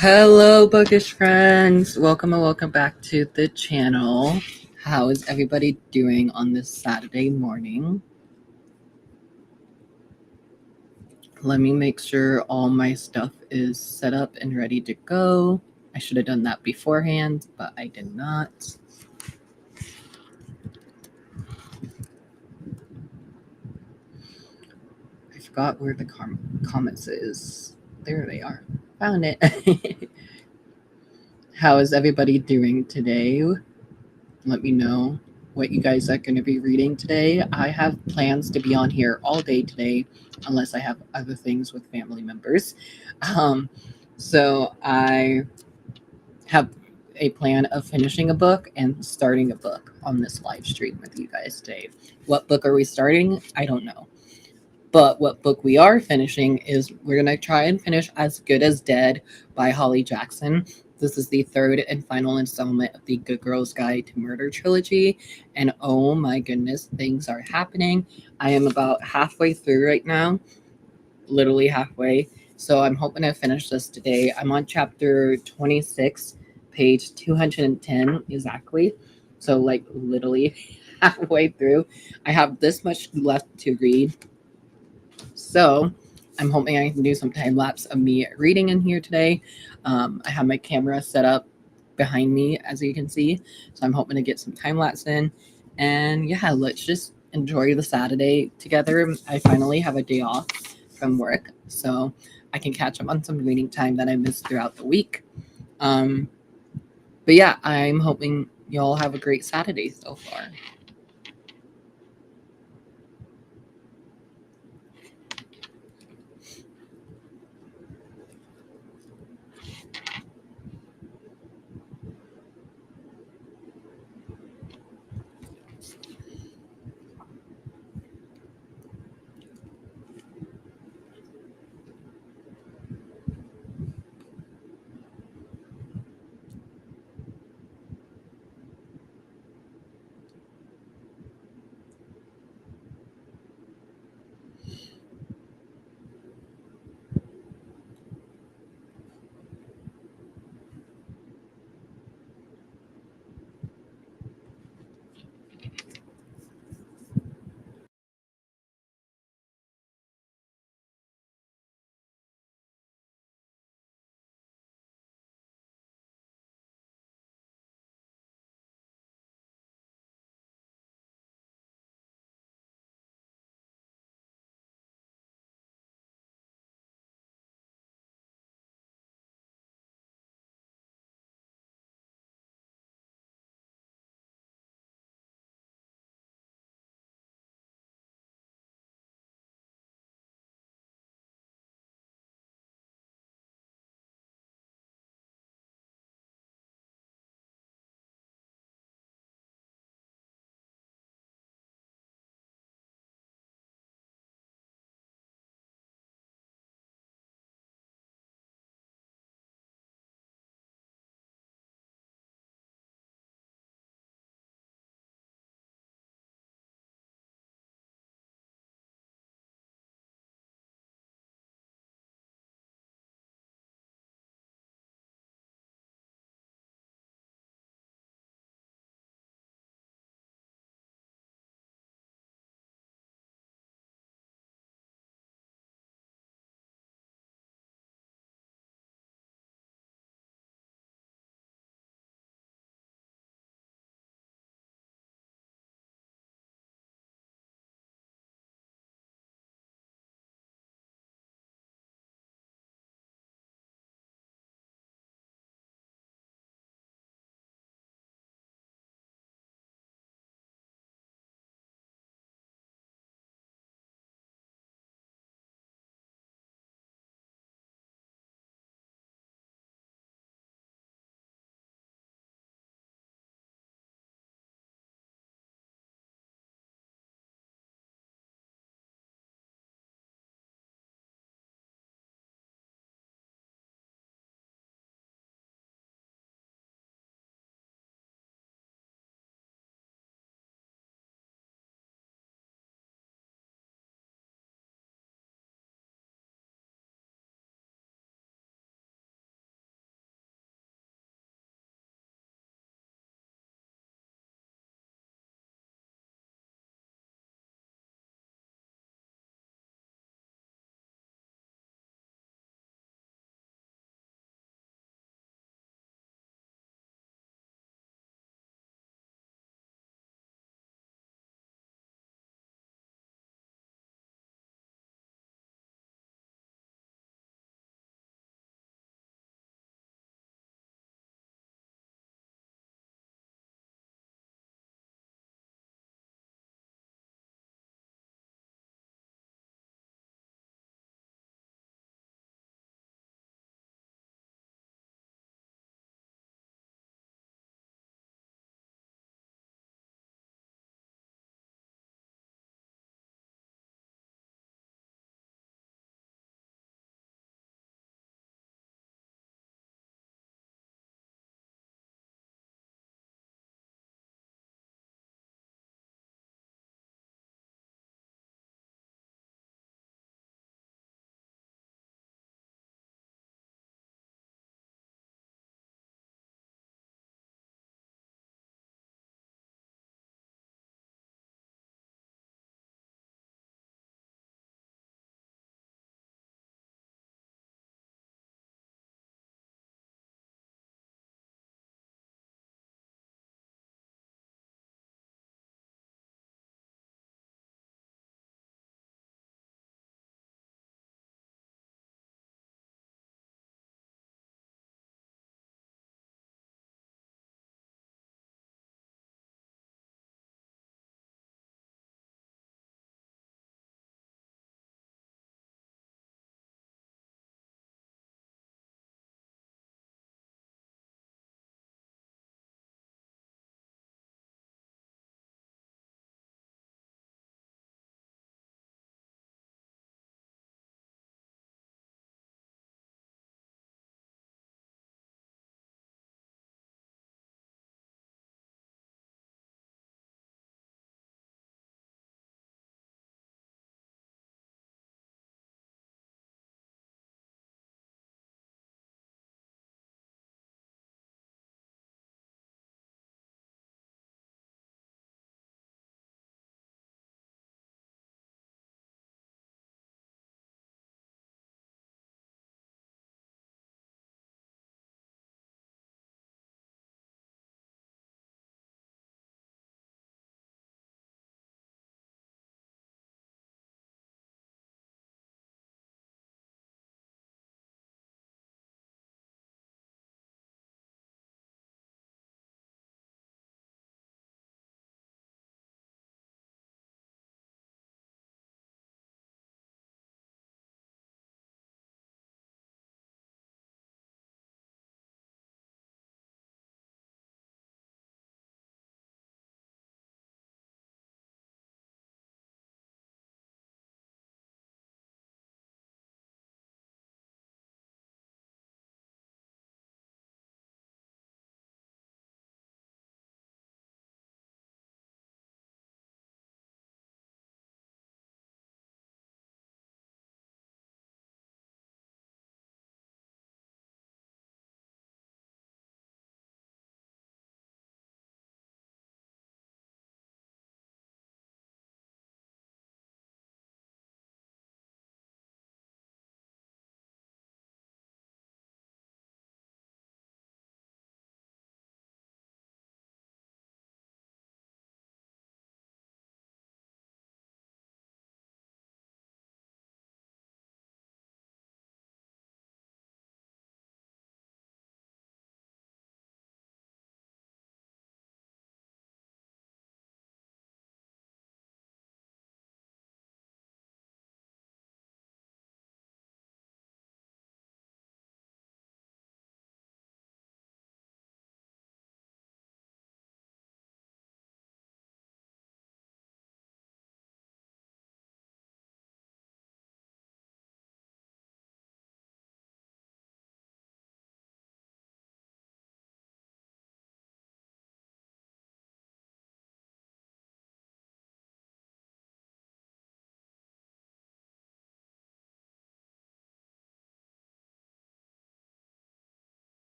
Hello, bookish friends. Welcome and welcome back to the channel. How is everybody doing on this Saturday morning? Let me make sure all my stuff is set up and ready to go. I should have done that beforehand, but I did not. I forgot where the comments is. There they are. Found it. How is everybody doing today? Let me know what you guys are going to be reading today. I have plans to be on here all day today, unless I have other things with family members. So I have a plan of finishing a book and starting a book on this live stream with you guys today. What book are we starting? I don't know. But what book we are finishing is we're going to try and finish As Good as Dead by Holly Jackson. This is the third and final installment of the Good Girls Guide to Murder trilogy. And oh my goodness, things are happening. I am about halfway through right now, literally halfway. So I'm hoping to finish this today. I'm on chapter 26, page 210 exactly. So, like, literally halfway through. I have this much left to read. So I'm hoping I can do some time lapse of me reading in here today. I have my camera set up behind me, as you can see. So I'm hoping to get some time lapse in. And yeah, let's just enjoy the Saturday together. I finally have a day off from work, so I can catch up on some reading time that I missed throughout the week. But yeah, I'm hoping y'all have a great Saturday so far.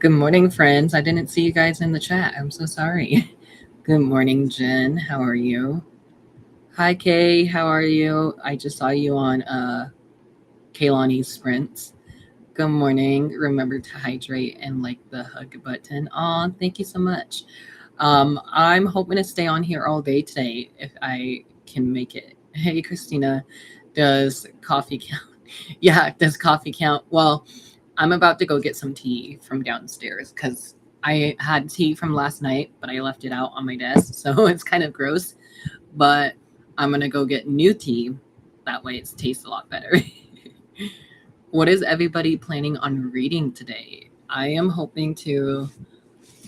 Good morning, friends. I didn't see you guys in the chat. I'm so sorry. Good morning, Jen. How are you? Hi, Kay. How are you? I just saw you on Kaylani's Sprints. Good morning. Remember to hydrate and like the hug button. Aw, thank you so much. I'm hoping to stay on here all day today if I can make it. Hey, Christina, does coffee count? Yeah, does coffee count? Well, I'm about to go get some tea from downstairs because I had tea from last night, but I left it out on my desk, so it's kind of gross. But I'm gonna go get new tea. That way, it tastes a lot better. What is everybody planning on reading today? I am hoping to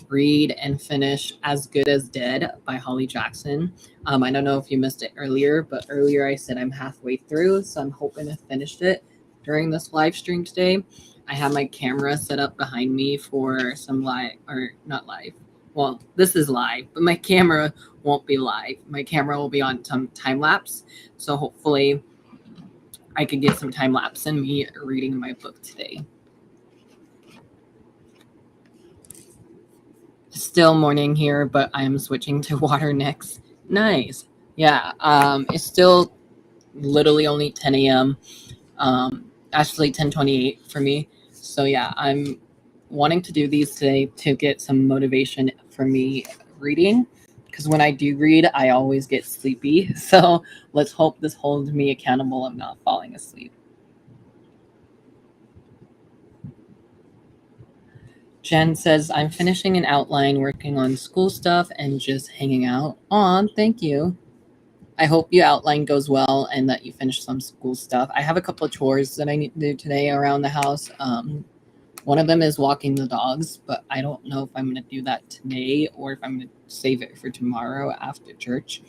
read and finish As Good as Dead by Holly Jackson. I don't know if you missed it earlier, but earlier I said I'm halfway through, so I'm hoping to finish it during this live stream today. I have my camera set up behind me for some live, or not live. Well, this is live, but my camera won't be live. My camera will be on some time lapse, so hopefully I could get some time lapse in me reading my book today. Still morning here, but I'm switching to water next. Nice. Yeah. It's still literally only 10 a.m. Actually 10:28 for me. So yeah, I'm wanting to do these today to get some motivation for me reading. Because when I do read, I always get sleepy. So let's hope this holds me accountable of not falling asleep. Jen says, I'm finishing an outline, working on school stuff, and just hanging out. Aw, thank you. I hope your outline goes well and that you finish some school stuff. I have a couple of chores that I need to do today around the house. One of them is walking the dogs, but I don't know if I'm going to do that today or if I'm going to save it for tomorrow after church.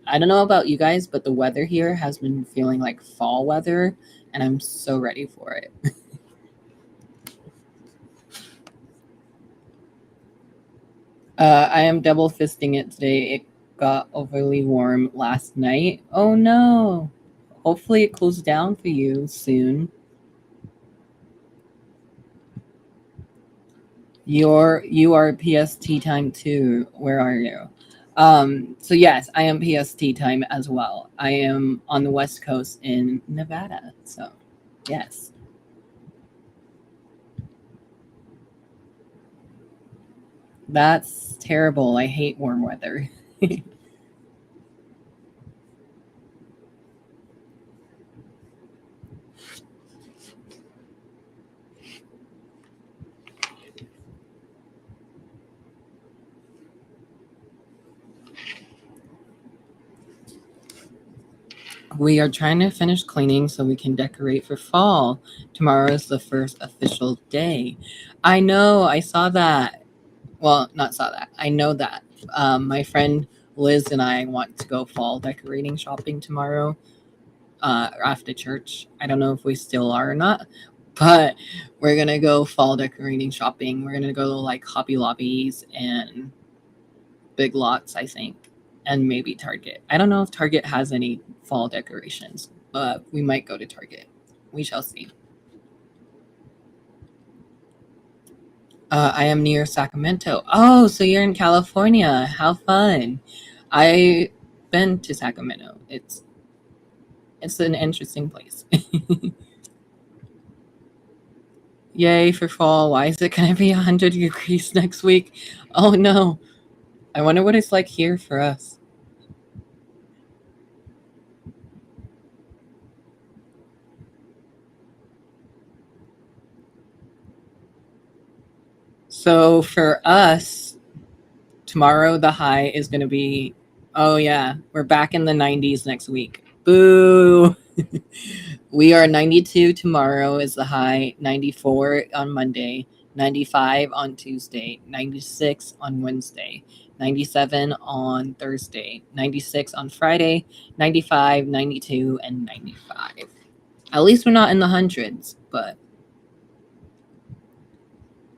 I don't know about you guys, but the weather here has been feeling like fall weather, and I'm so ready for it. I am double fisting it today. It got overly warm last night. Oh no. Hopefully it cools down for you soon. You are PST time too. Where are you? So yes, I am PST time as well. I am on the West Coast in Nevada. So yes. That's terrible. I hate warm weather. We are trying to finish cleaning so we can decorate for fall. Tomorrow is the first official day. I know, I saw that. Well, not saw that. I know that. My friend Liz and I want to go fall decorating shopping tomorrow after church. I don't know if we still are or not, but we're going to go fall decorating shopping. We're going to go to like Hobby Lobbies and Big Lots, I think, and maybe Target. I don't know if Target has any fall decorations, but we might go to Target. We shall see. I am near Sacramento. Oh, so you're in California. How fun. I've been to Sacramento. It's an interesting place. Yay for fall. Why is it going to be 100 degrees next week? Oh no. I wonder what it's like here for us. So for us, tomorrow the high is going to be, oh yeah, we're back in the 90s next week. Boo. We are 92 tomorrow is the high, 94 on Monday, 95 on Tuesday, 96 on Wednesday, 97 on Thursday, 96 on Friday, 95, 92, and 95. At least we're not in the hundreds, but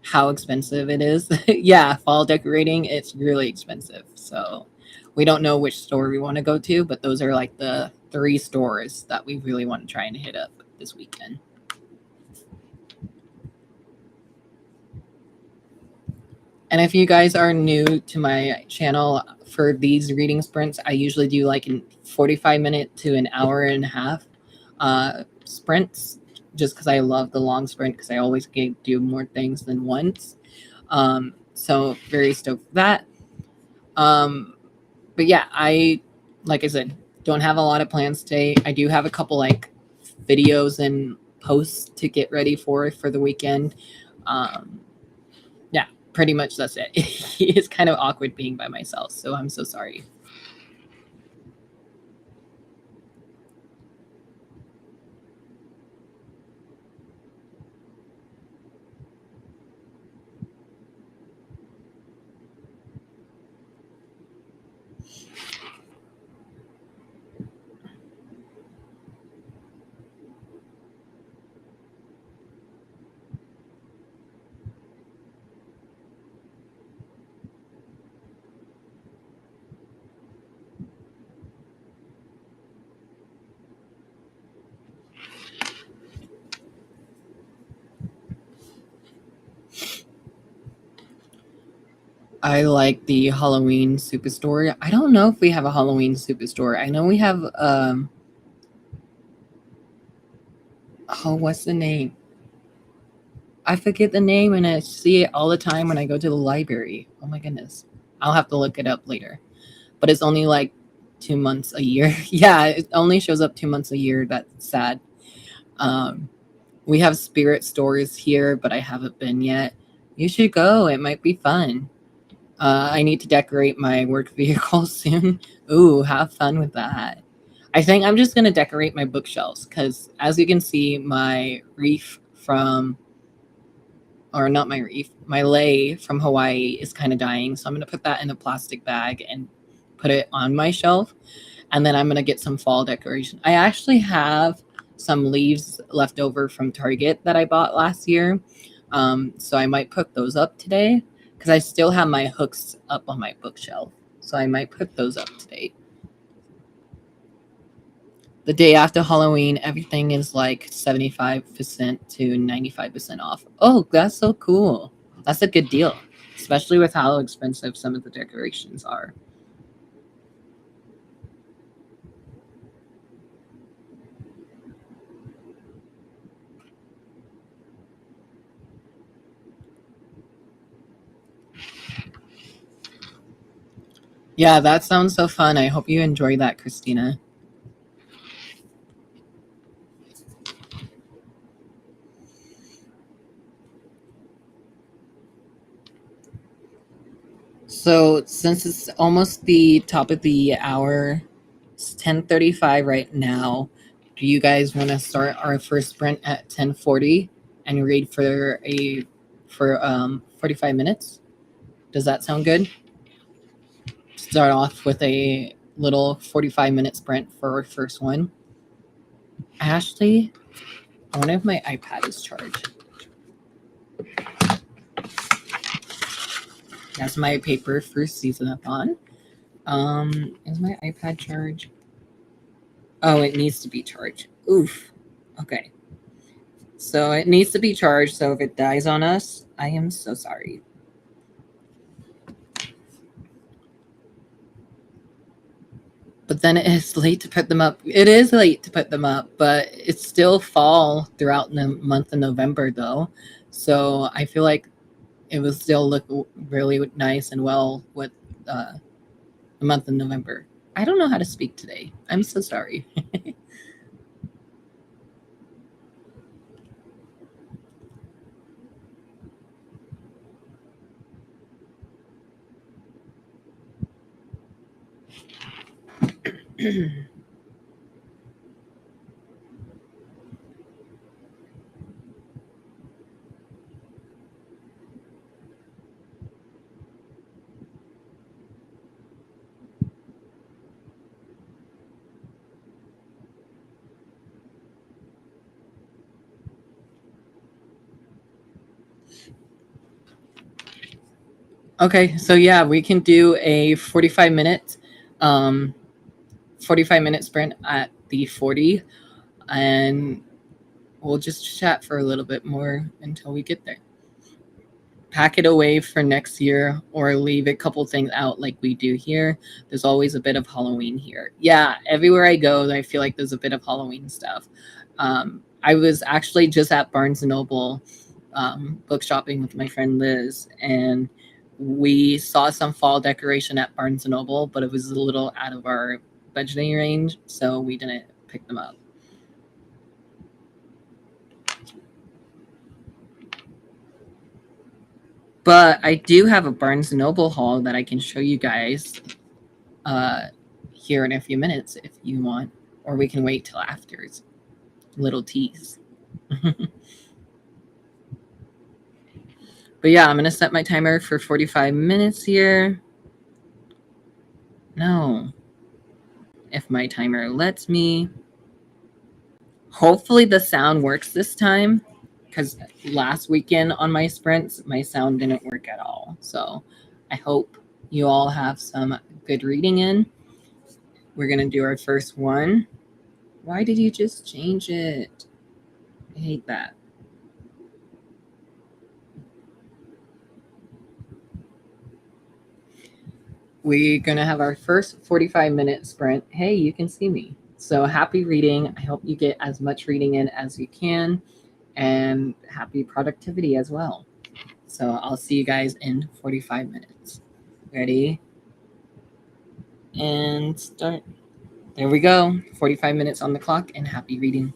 how expensive it is. Yeah, fall decorating, it's really expensive. So we don't know which store we want to go to, but those are like the 3 stores that we really want to try and hit up this weekend. And if you guys are new to my channel, for these reading sprints, I usually do like in 45-minute to an hour and a half sprints, just because I love the long sprint because I always get do more things than once. So very stoked for that. But yeah, like I said, don't have a lot of plans today. I do have a couple like videos and posts to get ready for the weekend. Yeah, pretty much that's it. It's kind of awkward being by myself, so I'm so sorry. I like the Halloween Superstore. I don't know if we have a Halloween Superstore. I know we have oh, what's the name? I forget the name and I see it all the time when I go to the library. Oh my goodness. I'll have to look it up later. But it's only like 2 months a year. Yeah, it only shows up 2 months a year. That's sad. Um, we have spirit stores here, but I haven't been yet. You should go. It might be fun. I need to decorate my work vehicle soon. Ooh, have fun with that. I think I'm just going to decorate my bookshelves because, as you can see, my reef from, or not my reef, my lei from Hawaii is kind of dying. So I'm going to put that in a plastic bag and put it on my shelf. And then I'm going to get some fall decoration. I actually have some leaves left over from Target that I bought last year. So I might put those up today because I still have my hooks up on my bookshelf. So I might put those up today. The day after Halloween, everything is like 75% to 95% off. Oh, that's so cool. That's a good deal, especially with how expensive some of the decorations are. Yeah, that sounds so fun. I hope you enjoy that, Christina. So since it's almost the top of the hour, it's 10:35 right now. Do you guys want to start our first sprint at 10:40 and read for 45 minutes? Does that sound good? Start off with a little 45-minute sprint for our first one. Ashley, I wonder if my iPad is charged. That's my paper for season-a-thon. Is my iPad charged? Oh, it needs to be charged. Oof. Okay. So it needs to be charged. So if it dies on us, I am so sorry. But then it is late to put them up. It is late to put them up, but it's still fall throughout the month of November, though. So I feel like it will still look really nice and well with the month of November. I don't know how to speak today. I'm so sorry. Okay, so yeah, we can do a um 45-minute sprint at the 40 and we'll just chat for a little bit more until we get there. pack it away for next year or leave a couple things out like we do here. There's always a bit of Halloween here. Yeah, everywhere I go, I feel like there's a bit of Halloween stuff. I was actually just at Barnes and Noble book shopping with my friend Liz, and we saw some fall decoration at Barnes and Noble, but it was a little out of our budgeting range, so we didn't pick them up. But I do have a Barnes and Noble haul that I can show you guys uh, here in a few minutes if you want, or we can wait till after. It's little tease. But yeah, I'm gonna set my timer for 45 minutes here. No, if my timer lets me. Hopefully the sound works this time, because last weekend on my sprints, my sound didn't work at all. So I hope you all have some good reading in. We're gonna do our first one. Why did you just change it? I hate that. We're going to have our first 45-minute sprint. Hey, you can see me. So happy reading. I hope you get as much reading in as you can, and happy productivity as well. So I'll see you guys in 45 minutes. Ready? And start. There we go. 45 minutes on the clock, and happy reading.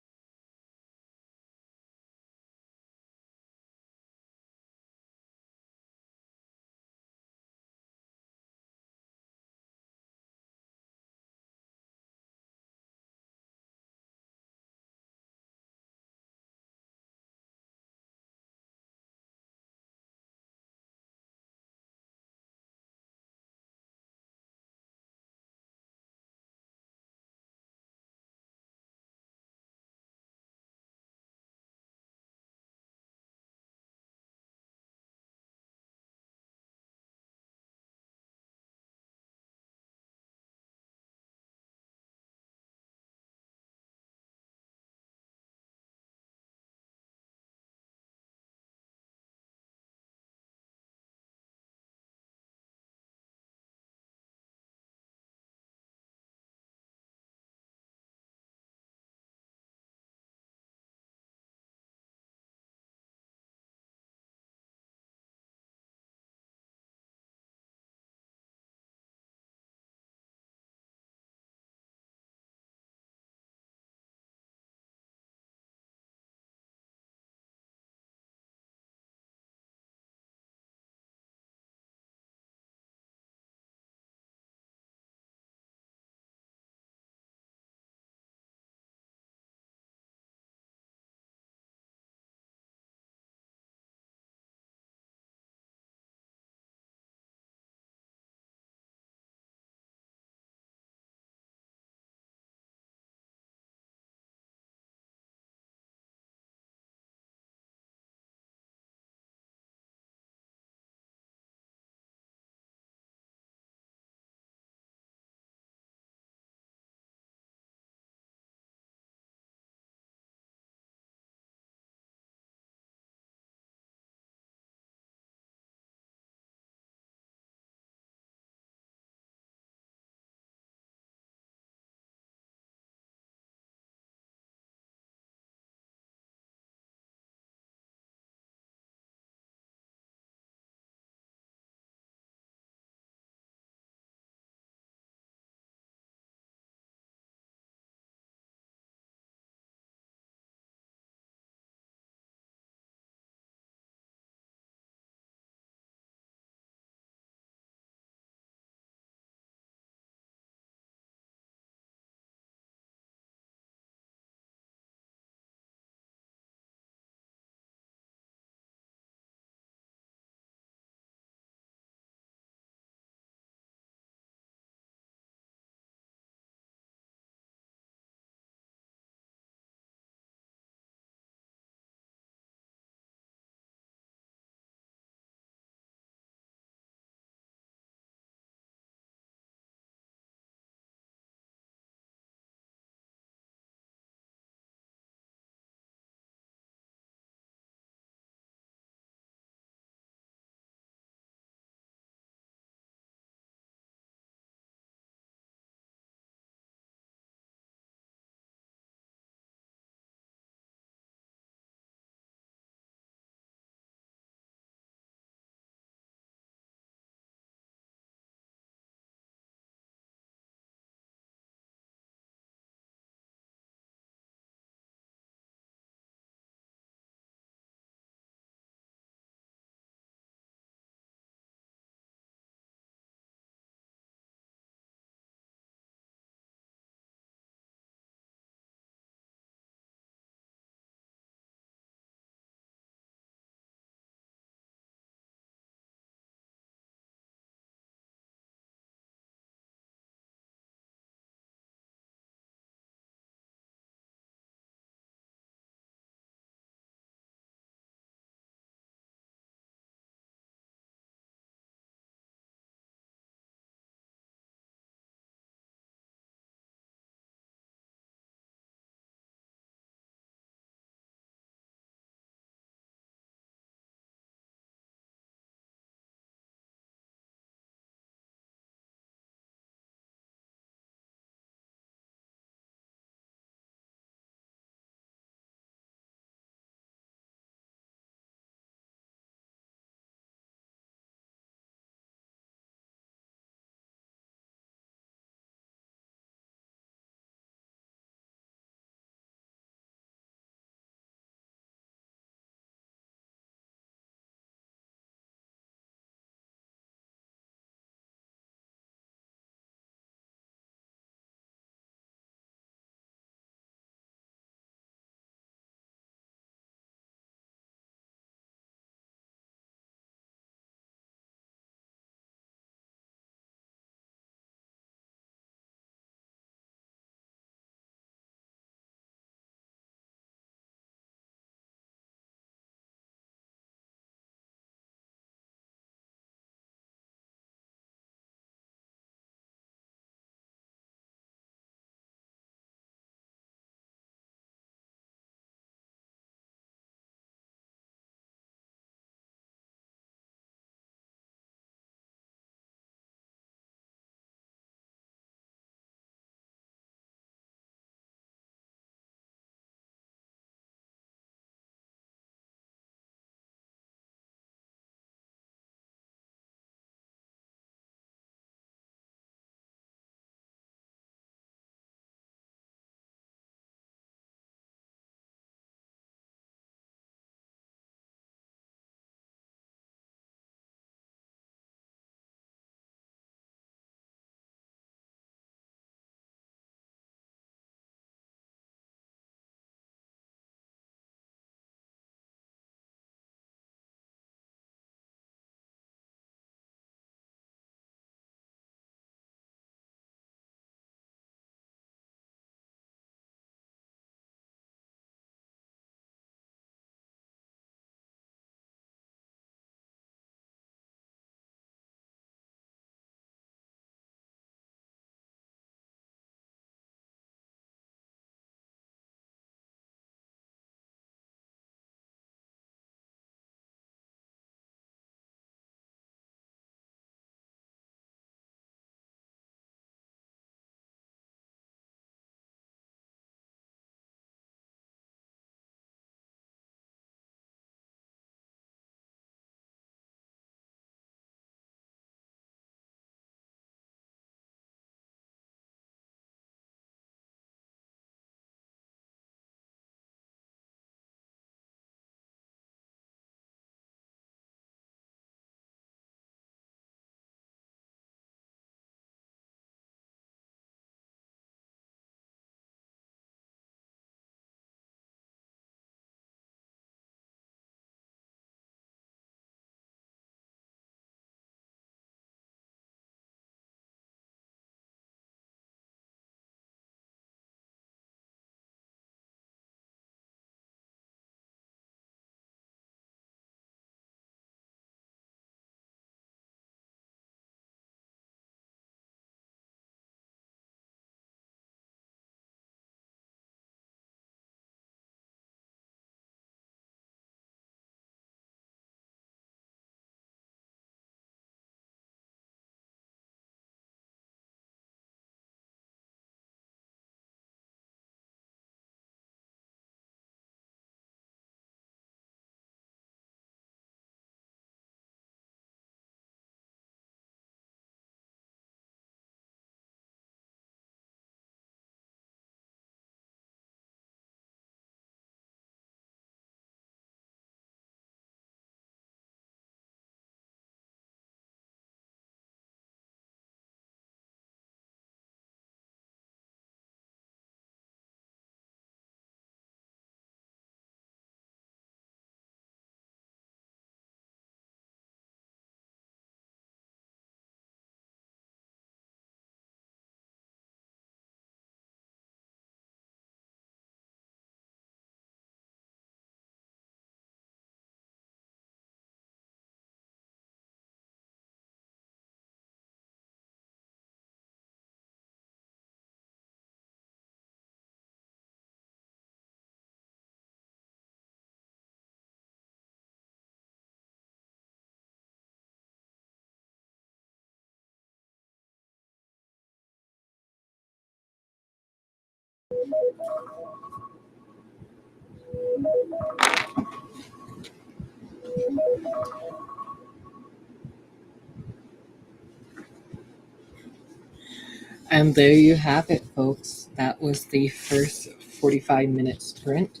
And there you have it, folks. That was the first 45-minute sprint.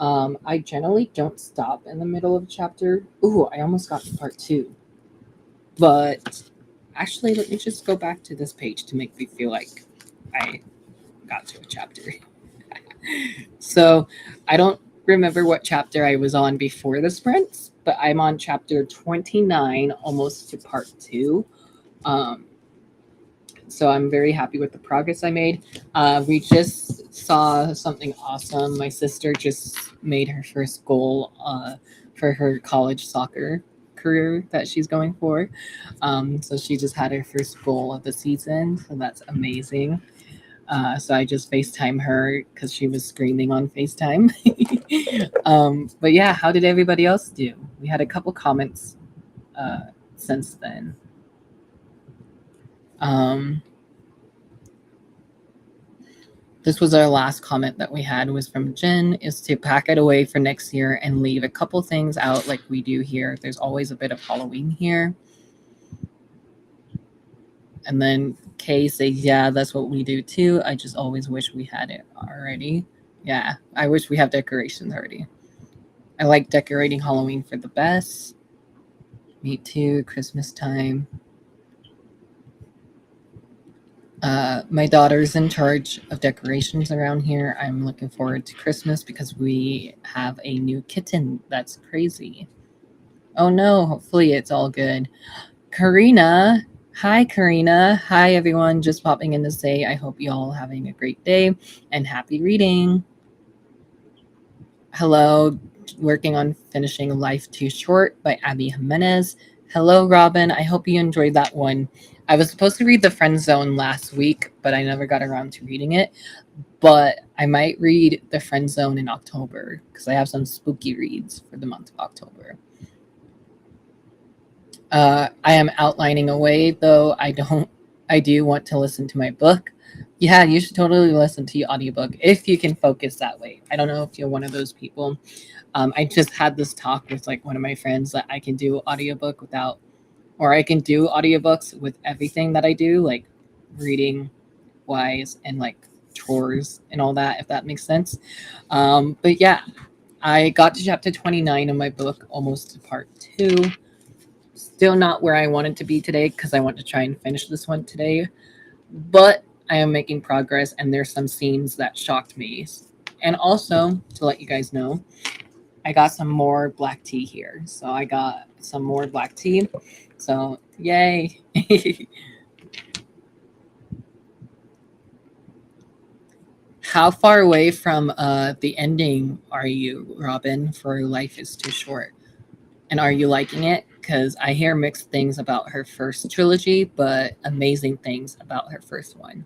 I generally don't stop in the middle of a chapter. Ooh, I almost got to part 2. But actually, let me just go back to this page to make me feel like I got to a chapter. So I don't remember what chapter I was on before the sprints, but I'm on chapter 29, almost to part 2. Um, so I'm very happy with the progress I made. We just saw something awesome. My sister just made her first goal for her college soccer career that she's going for. So she just had her first goal of the season. So that's amazing. So I just FaceTime her because she was screaming on FaceTime. But yeah, how did everybody else do? We had a couple comments since then. This was our last comment that we had was from Jen, is to pack it away for next year and leave a couple things out like we do here. There's always a bit of Halloween here. And then Kay says, yeah, that's what we do too. I just always wish we had it already. Yeah, I wish we have decorations already. I like decorating Halloween for the best. Me too, Christmas time. My daughter's in charge of decorations around here. I'm looking forward to Christmas because we have a new kitten. That's crazy. Oh no, hopefully it's all good. Karina. Hi, Karina. Hi, everyone. Just popping in to say I hope you all having a great day and happy reading. Hello, working on finishing Life Too Short by Abby Jimenez. Hello, Robin. I hope you enjoyed that one. I was supposed to read The Friend Zone last week, but I never got around to reading it. But I might read The Friend Zone in October because I have some spooky reads for the month of October. I am outlining away, though I do want to listen to my book. Yeah, you should totally listen to your audiobook if you can focus that way. I don't know if you're one of those people. I just had this talk with like one of my friends that I can do audiobook without, or I can do audiobooks with everything that I do, like reading wise and like chores and all that, if that makes sense. But yeah, I got to chapter 29 of my book, almost to part 2. Still not where I wanted to be today because I want to try and finish this one today. But I am making progress, and there's some scenes that shocked me. And also, to let you guys know, I got some more black tea here. So I got some more black tea. So, yay. How far away from the ending are you, Robin, for Life is Too Short? And are you liking it? Because I hear mixed things about her first trilogy, but amazing things about her first one.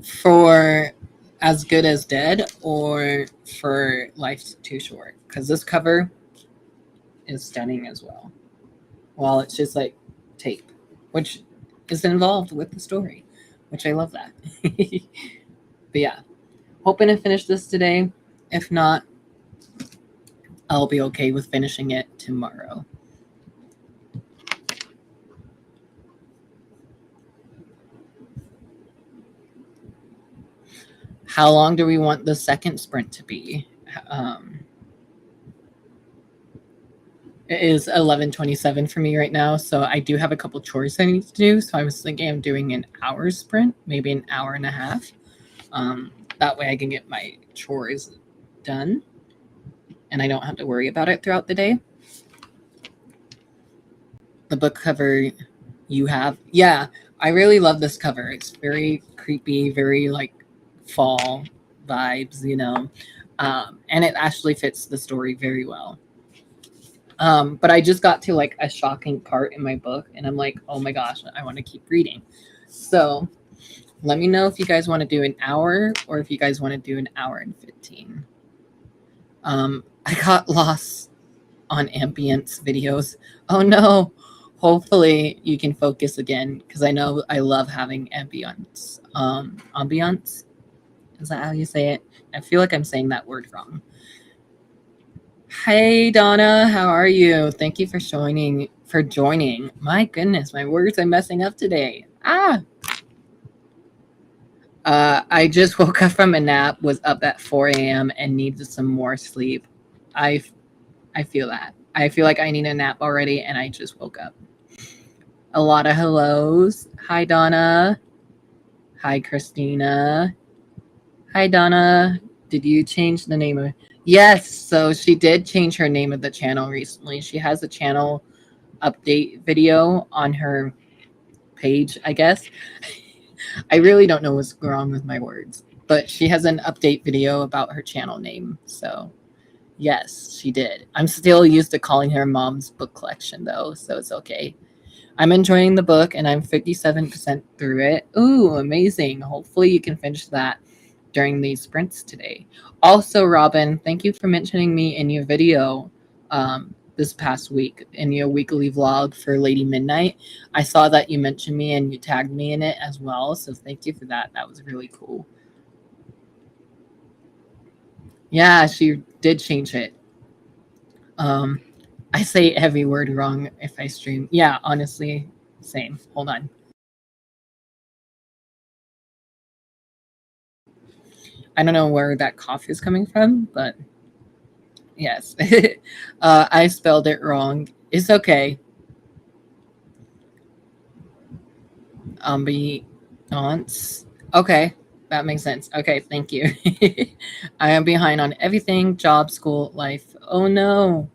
For As Good as Dead or for Life's Too Short? Because this cover is stunning as well. Well, it's just like tape, which is involved with the story, which I love that. But yeah, hoping to finish this today. If not, I'll be okay with finishing it tomorrow. How long do we want the second sprint to be? It is 11:27 for me right now, so I do have a couple chores I need to do. So I was thinking of doing an hour sprint, maybe an hour and a half. That way I can get my chores done, and I don't have to worry about it throughout the day. The book cover you have, yeah, I really love this cover. It's very creepy, very like fall vibes, and it actually fits the story very well. But I just got to like a shocking part in my book, and I'm like, oh my gosh, I want to keep reading. So let me know if you guys want to do an hour or if you guys want to do an hour and 15. I got lost on ambience videos. Oh no. Hopefully you can focus again because I know I love having ambience. Ambience? Is that how you say it? I feel like I'm saying that word wrong. Hey Donna, how are you? Thank you for joining. My goodness, my words are messing up today. I just woke up from a nap, was up at 4 a.m. and needed some more sleep. I I feel that. I feel like I need a nap already and I just woke up. A lot of hellos. Hi Donna. Hi Christina. Hi Donna. Did you change the name of Yes, so she did change her name of the channel recently. She has a channel update video on her page, I guess. I really don't know what's wrong with my words, but she has an update video about her channel name. So, yes, she did. I'm still used to calling her Mom's Book Collection, though, so it's okay. I'm enjoying the book and I'm 57% through it. Ooh, amazing. Hopefully, you can finish that during these sprints today. Also, Robin, thank you for mentioning me in your video this past week in your weekly vlog for Lady Midnight. I saw that you mentioned me and you tagged me in it as well. So thank you for that. That was really cool. Yeah, she did change it. I say every word wrong if I stream. Yeah, honestly, same. Hold on. I don't know where that cough is coming from, but yes. I spelled it wrong. It's okay. Ambiance. Okay, that makes sense. Okay, thank you. I am behind on everything job, school, life. Oh no.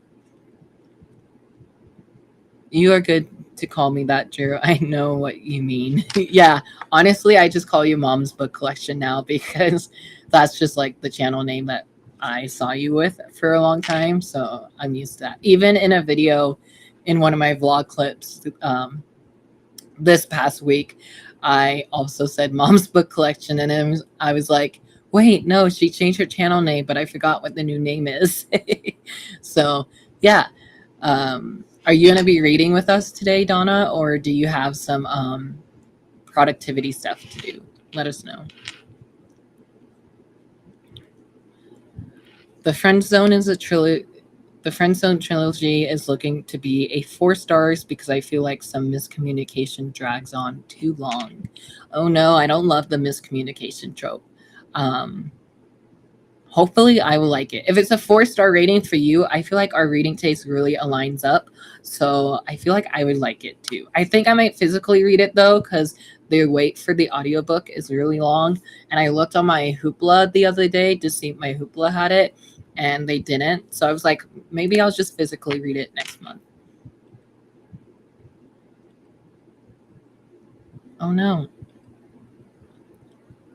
You are good to call me that, Drew. I know what you mean. Yeah, honestly, I just call you Mom's Book Collection now because that's just like the channel name that I saw you with for a long time. So I'm used to that. Even in a video in one of my vlog clips, this past week, I also said Mom's Book Collection, and then I was like, wait, no, she changed her channel name, but I forgot what the new name is. So, yeah. Are you going to be reading with us today, Donna, or do you have some productivity stuff to do? Let us know. The Friend Zone is a trilogy. The Friend Zone trilogy is looking to be a 4 stars because I feel like some miscommunication drags on too long. Oh no, I don't love the miscommunication trope. Hopefully I will like it. If it's a 4-star rating for you, I feel like our reading taste really aligns up. So I feel like I would like it too. I think I might physically read it though, because the wait for the audiobook is really long. And I looked on my Hoopla the other day to see if my Hoopla had it, and they didn't. So I was like, maybe I'll just physically read it next month. Oh no.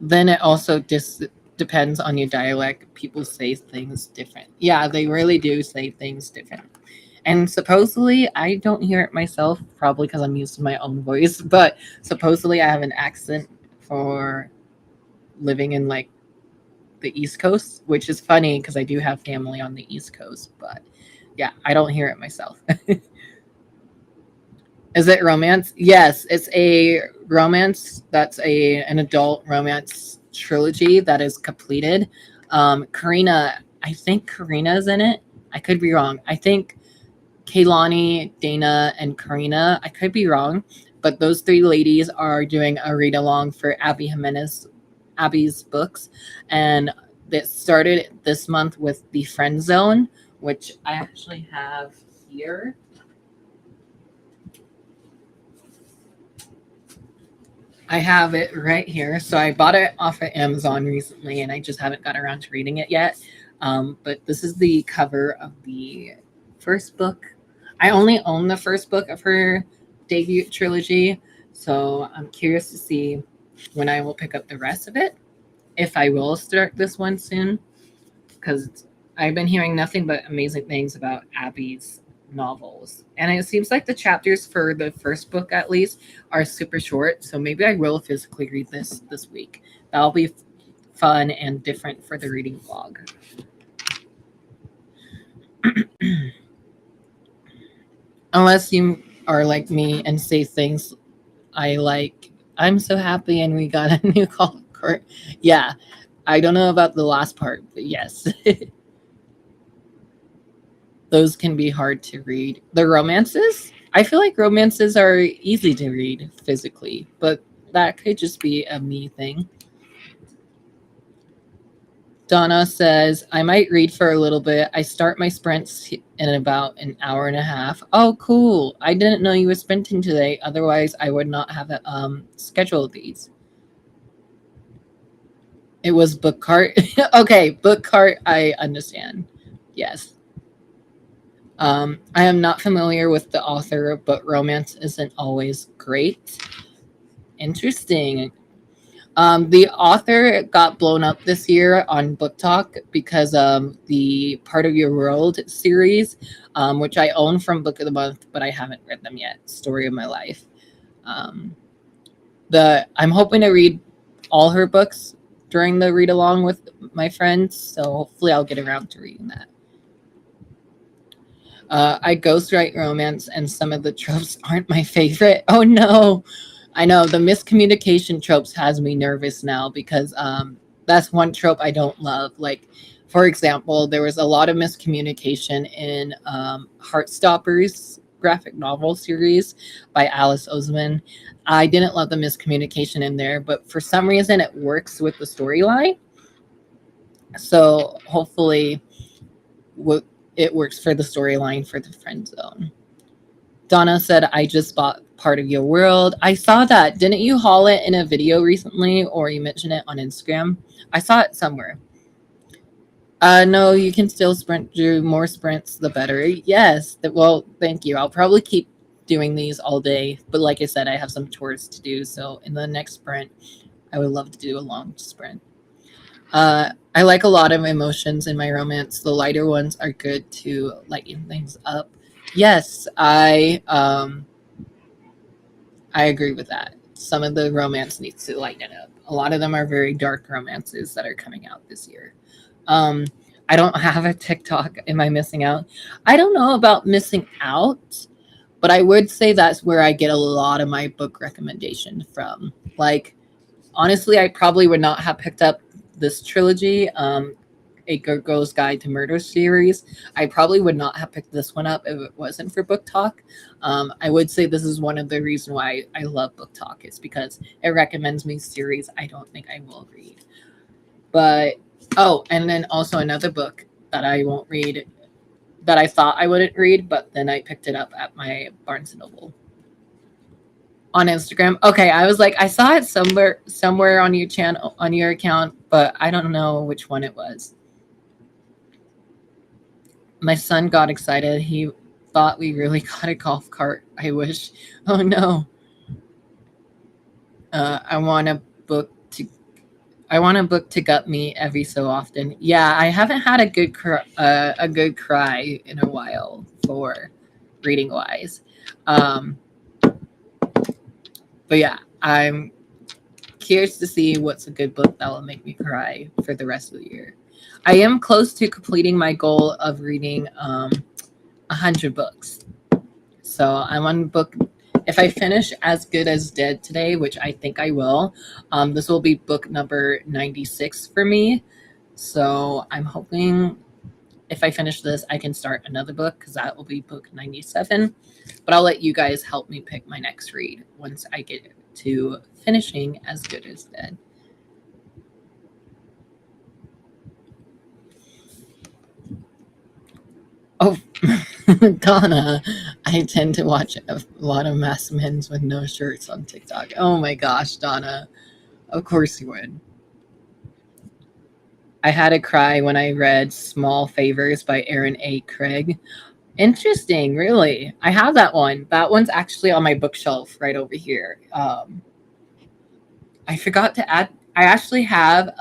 Then it also just depends on your dialect. People say things different. Yeah, they really do say things different. And supposedly, I don't hear it myself, probably because I'm used to my own voice, but supposedly I have an accent for living in like the East Coast, which is funny because I do have family on the East Coast, but yeah, I don't hear it myself. Is it romance? Yes, it's a romance. That's an adult romance trilogy that is completed. Karina, I think Karina's in it. I could be wrong. I think Kaylani, Dana, and Karina. I could be wrong, but those 3 ladies are doing a read along for Abby's books, and it started this month with the Friend Zone, which I actually have here. I have it right here. So I bought it off of Amazon recently, and I just haven't got around to reading it yet. But this is the cover of the first book. I only own the first book of her debut trilogy, so I'm curious to see when I will pick up the rest of it. If I will start this one soon, because I've been hearing nothing but amazing things about Abby's novels. And it seems like the chapters for the first book, at least, are super short. So maybe I will physically read this week. That'll be fun and different for the reading vlog. Unless you are like me and say things I like, I'm so happy and we got a new call court. Yeah, I don't know about the last part, but yes, those can be hard to read. The romances, I feel like romances are easy to read physically, but that could just be a me thing. Donna says, I might read for a little bit. I start my sprints in about an hour and a half. Oh, cool. I didn't know you were sprinting today. Otherwise, I would not have scheduled these. It was book cart. Okay, book cart, I understand. Yes. I am not familiar with the author, but romance isn't always great. Interesting. The author got blown up this year on Book Talk because of the Part of Your World series, which I own from Book of the Month, but I haven't read them yet. Story of My Life. Um, I'm hoping to read all her books during the read along with my friends, so hopefully I'll get around to reading that. I ghostwrite romance, and some of the tropes aren't my favorite. Oh no, I know the miscommunication tropes has me nervous now because that's one trope I don't love. Like, for example, there was a lot of miscommunication in Heartstoppers graphic novel series by Alice Oseman. I didn't love the miscommunication in there, but for some reason it works with the storyline. So hopefully, it works for the storyline for the friend zone. Donna said, I just bought Part of Your World. I saw that. Didn't you haul it in a video recently or you mentioned it on Instagram? I saw it somewhere. No, you can still sprint. Do more sprints, the better. Yes. Well, thank you. I'll probably keep doing these all day. But like I said, I have some chores to do. So in the next sprint, I would love to do a long sprint. I like a lot of emotions in my romance. The lighter ones are good to lighten things up. Yes, I agree with that. Some of the romance needs to lighten up. A lot of them are very dark romances that are coming out this year. Um, I don't have a TikTok. Am I missing out? I don't know about missing out, but I would say that's where I get a lot of my book recommendation from. Like, honestly, I probably would not have picked up this trilogy, A Good Girl's Guide to Murder series. I probably would not have picked this one up if it wasn't for Book Talk. I would say this is one of the reasons why I love Book Talk is because it recommends me series I don't think I will read. But, oh, and then also another book that I won't read that I thought I wouldn't read, but then I picked it up at my Barnes & Noble. On Instagram. Okay, I was like, I saw it somewhere on your channel, on your account, but I don't know which one it was. My son got excited. He thought we really got a golf cart. I wish. Oh no. I want a book to. I want a book to gut me every so often. Yeah, I haven't had a good cry in a while for reading wise. But yeah, I'm curious to see what's a good book that will make me cry for the rest of the year. I am close to completing my goal of reading 100 books. So I'm on book. If I finish As Good as Dead today, which I think I will, this will be book number 96 for me. So I'm hoping if I finish this, I can start another book because that will be book 97. But I'll let you guys help me pick my next read once I get to finishing As Good as Dead. Oh, Donna, I tend to watch a lot of masked men with no shirts on TikTok. Oh my gosh, Donna. Of course you would. I had a cry when I read Small Favors by Aaron A. Craig. Interesting, really. I have that one. That one's actually on my bookshelf right over here. I forgot to add, I actually have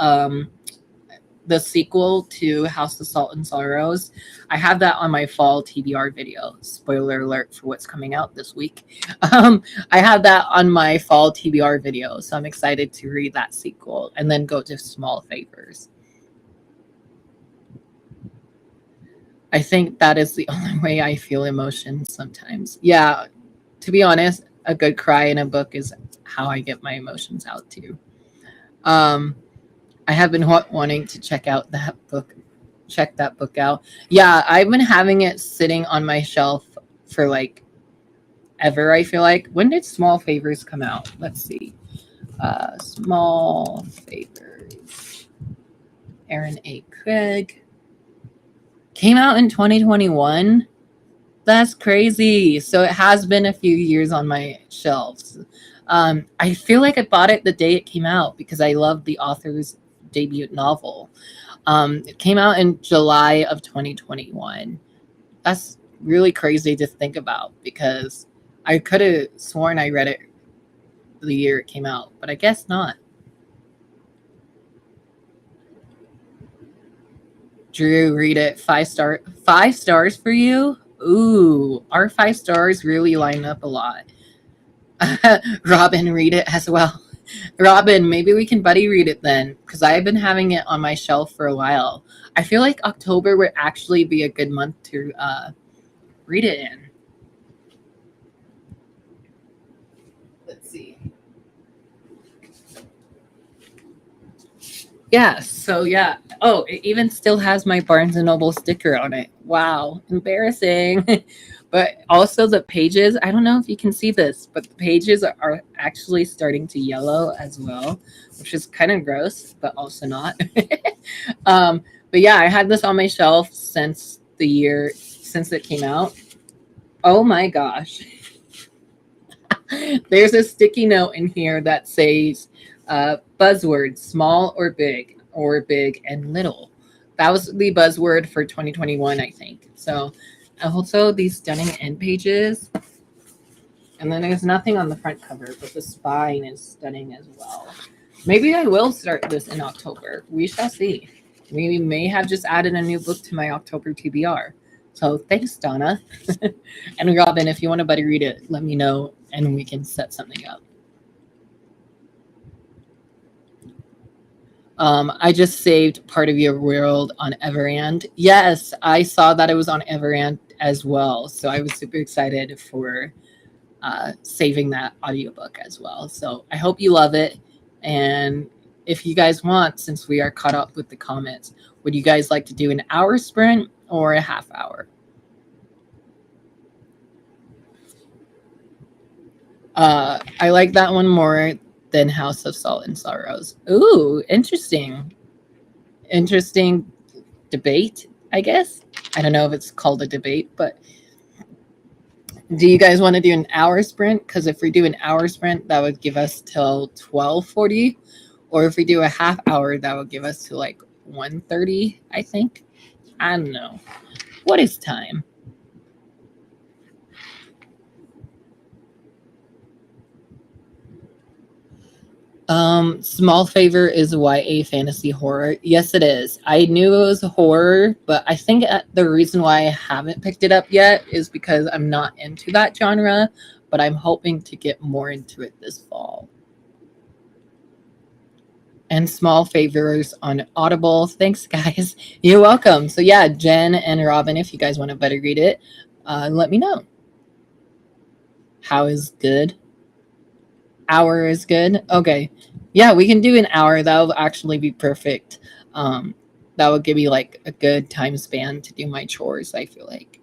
the sequel to House of Salt and Sorrows. I have that on my fall TBR video. Spoiler alert for what's coming out this week. I have that on my fall TBR video, so I'm excited to read that sequel and then go to Small Favors. I think that is the only way I feel emotions sometimes. Yeah, to be honest, a good cry in a book is how I get my emotions out too. Um, I have been wanting to check that book out. Yeah, I've been having it sitting on my shelf for like ever, I feel like. When did Small Favors come out? Let's see. Small Favors. Aaron A. Craig. Came out in 2021. That's crazy. So it has been a few years on my shelves. I feel like I bought it the day it came out because I love the author's debut novel. It came out in July of 2021. That's really crazy to think about because I could have sworn I read it the year it came out, but I guess not. Drew, read it. 5 star. 5 stars for you? Ooh, our 5 stars really line up a lot. Robin, read it as well. Robin, maybe we can buddy read it then, because I've been having it on my shelf for a while. I feel like October would actually be a good month to read it in. Let's see. Yeah, so yeah. Oh, it even still has my Barnes and Noble sticker on it. Wow, embarrassing. But also the pages, I don't know if you can see this, but the pages are actually starting to yellow as well, which is kind of gross, but also not. um, but yeah, I had this on my shelf since it came out. Oh my gosh. There's a sticky note in here that says buzzwords, small or big and little. That was the buzzword for 2021, I think. So, also these stunning end pages. And then there's nothing on the front cover, but the spine is stunning as well. Maybe I will start this in October. We shall see. We may have just added a new book to my October TBR. So thanks, Donna. And Robin, if you want to buddy read it, let me know and we can set something up. I just saved part of your world on Everand. Yes, I saw that it was on Everand as well. So I was super excited for saving that audiobook as well. So I hope you love it. And if you guys want, since we are caught up with the comments, would you guys like to do an hour sprint or a half hour? I like that one more than House of Salt and Sorrows. Ooh, interesting. Interesting debate, I guess. I don't know if it's called a debate, but do you guys want to do an hour sprint? Because if we do an hour sprint, that would give us till 12:40. Or if we do a half hour, that would give us to like 1:30, I think. I don't know. What is time? Small Favor is YA fantasy horror. Yes, it is. I knew it was horror, but I think the reason why I haven't picked it up yet is because I'm not into that genre, but I'm hoping to get more into it this fall. And Small Favors on Audible. Thanks, guys. You're welcome. So yeah, Jen and Robin, if you guys want to better read it, let me know. How is good? Hour is good. Okay. Yeah, we can do an hour. That'll actually be perfect. That will give me like a good time span to do my chores, I feel like.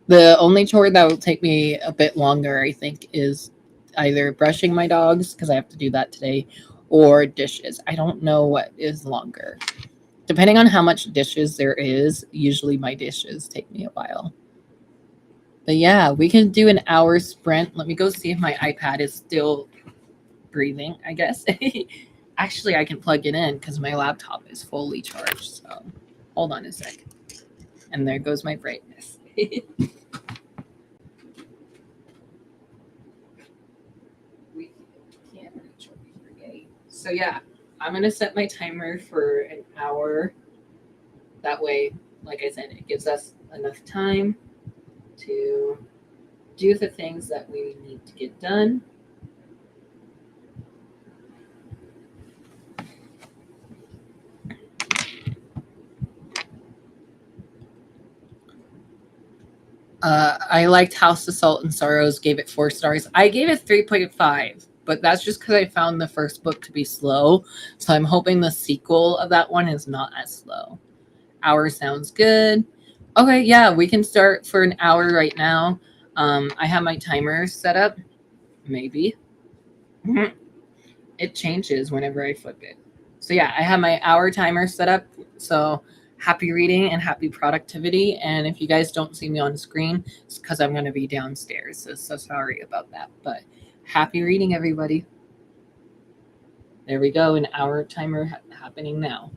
The only chore that will take me a bit longer, I think, is either brushing my dogs, because I have to do that today, or dishes. I don't know what is longer. Depending on how much dishes there is, usually my dishes take me a while. But yeah, we can do an hour sprint. Let me go see if my iPad is still breathing, I guess. Actually, I can plug it in because my laptop is fully charged. So hold on a sec. And there goes my brightness. We can't reach over here. Yay. So yeah, I'm going to set my timer for an hour. That way, like I said, it gives us enough time to do the things that we need to get done. I liked House of Salt and Sorrows, gave it 4 stars. I gave it 3.5, but that's just because I found the first book to be slow. So I'm hoping the sequel of that one is not as slow. Hour sounds good. Okay, yeah, we can start for an hour right now. I have my timer set up. Maybe. It changes whenever I flip it. So yeah, I have my hour timer set up. So happy reading and happy productivity. And if you guys don't see me on screen, it's because I'm going to be downstairs. So sorry about that. But happy reading, everybody. There we go. An hour timer happening now.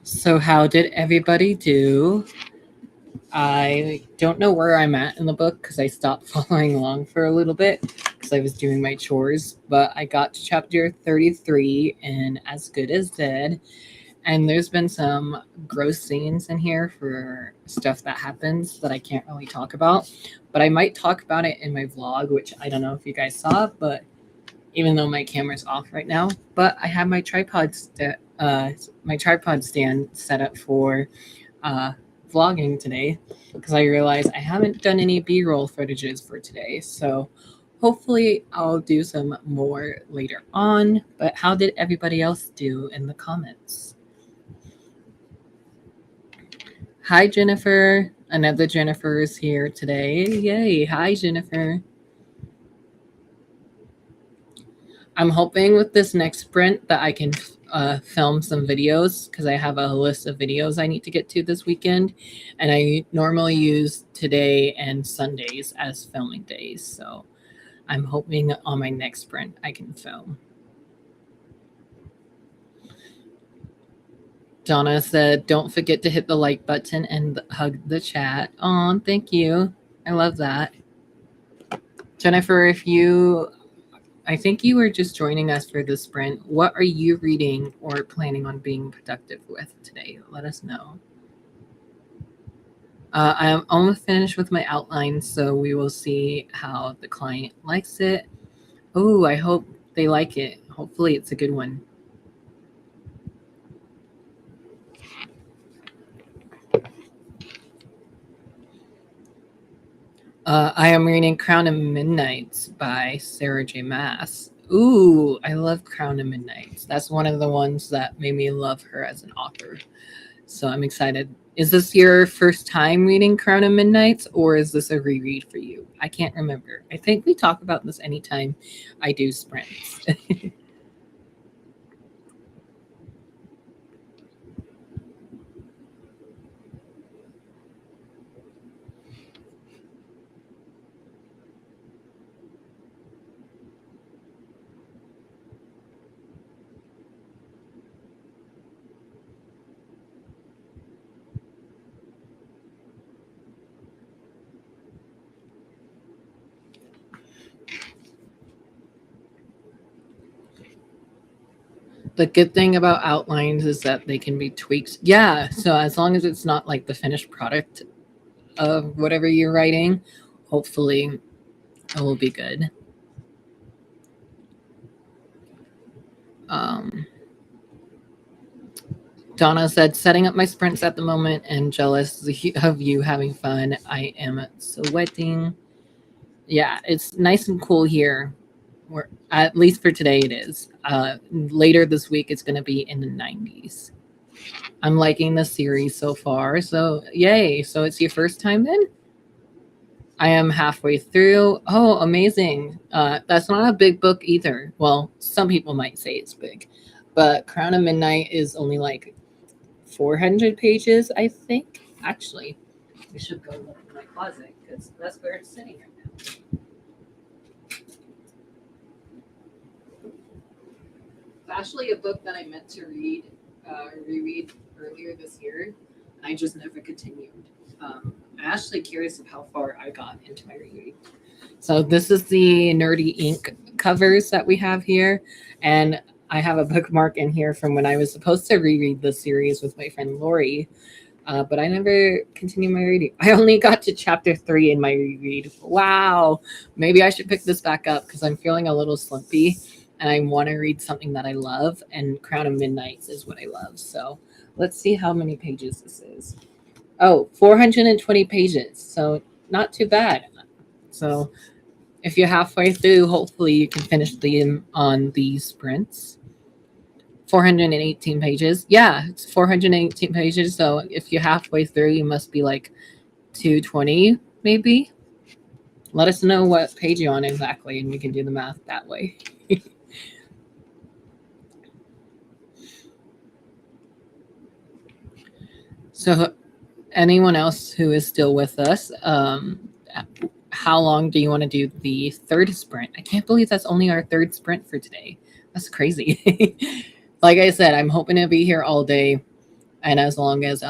So, how did everybody do? I don't know where I'm at in the book because I stopped following along for a little bit because I was doing my chores, but I got to chapter 33 in As Good as Dead, and there's been some gross scenes in here for stuff that happens that I can't really talk about, but I might talk about it in my vlog, which I don't know if you guys saw, but even though my camera's off right now, but I have my tripod stand set up for uh, vlogging today because I realized I haven't done any B-roll footages for today. So hopefully I'll do some more later on. But how did everybody else do in the comments? Hi, Jennifer. Another Jennifer is here today. Yay. Hi, Jennifer. I'm hoping with this next sprint that I can film some videos because I have a list of videos I need to get to this weekend. And I normally use today and Sundays as filming days. So I'm hoping on my next sprint I can film. Donna said, don't forget to hit the like button and hug the chat. Oh, thank you. I love that. Jennifer, I think you were just joining us for the sprint. What are you reading or planning on being productive with today? Let us know. I'm almost finished with my outline, so we will see how the client likes it. Oh, I hope they like it. Hopefully it's a good one. I am reading Crown of Midnights by Sarah J. Maas. Ooh, I love Crown of Midnights. That's one of the ones that made me love her as an author. So I'm excited. Is this your first time reading Crown of Midnights, or is this a reread for you? I can't remember. I think we talk about this anytime I do sprints. The good thing about outlines is that they can be tweaked. Yeah, so as long as it's not like the finished product of whatever you're writing, hopefully it will be good. Um, Donna said, setting up my sprints at the moment and jealous of you having fun. I am sweating. Yeah, it's nice and cool here. At least for today it is. Later this week it's going to be in the 90s. I'm liking the series so far. So, yay. So it's your first time then? I am halfway through. Oh, amazing. That's not a big book either. Well, some people might say it's big. But Crown of Midnight is only like 400 pages, I think. Actually, we should go look in my closet because that's where it's sitting right now. It's actually a book that I meant to reread earlier this year, and I just never continued. I'm actually curious of how far I got into my reread. So this is the Nerdy Ink covers that we have here, and I have a bookmark in here from when I was supposed to reread this series with my friend Lori, but I never continued my reading. I only got to chapter 3 in my reread. Wow, maybe I should pick this back up because I'm feeling a little slumpy, and I want to read something that I love, and Crown of Midnights is what I love. So let's see how many pages this is. Oh, 420 pages, so not too bad. So if you're halfway through, hopefully you can finish them on these sprints. 418 pages. Yeah, it's 418 pages. So if you're halfway through, you must be like 220, maybe. Let us know what page you're on exactly, and we can do the math that way. So anyone else who is still with us, how long do you want to do the third sprint? I can't believe that's only our third sprint for today. That's crazy. Like I said, I'm hoping to be here all day, and as long as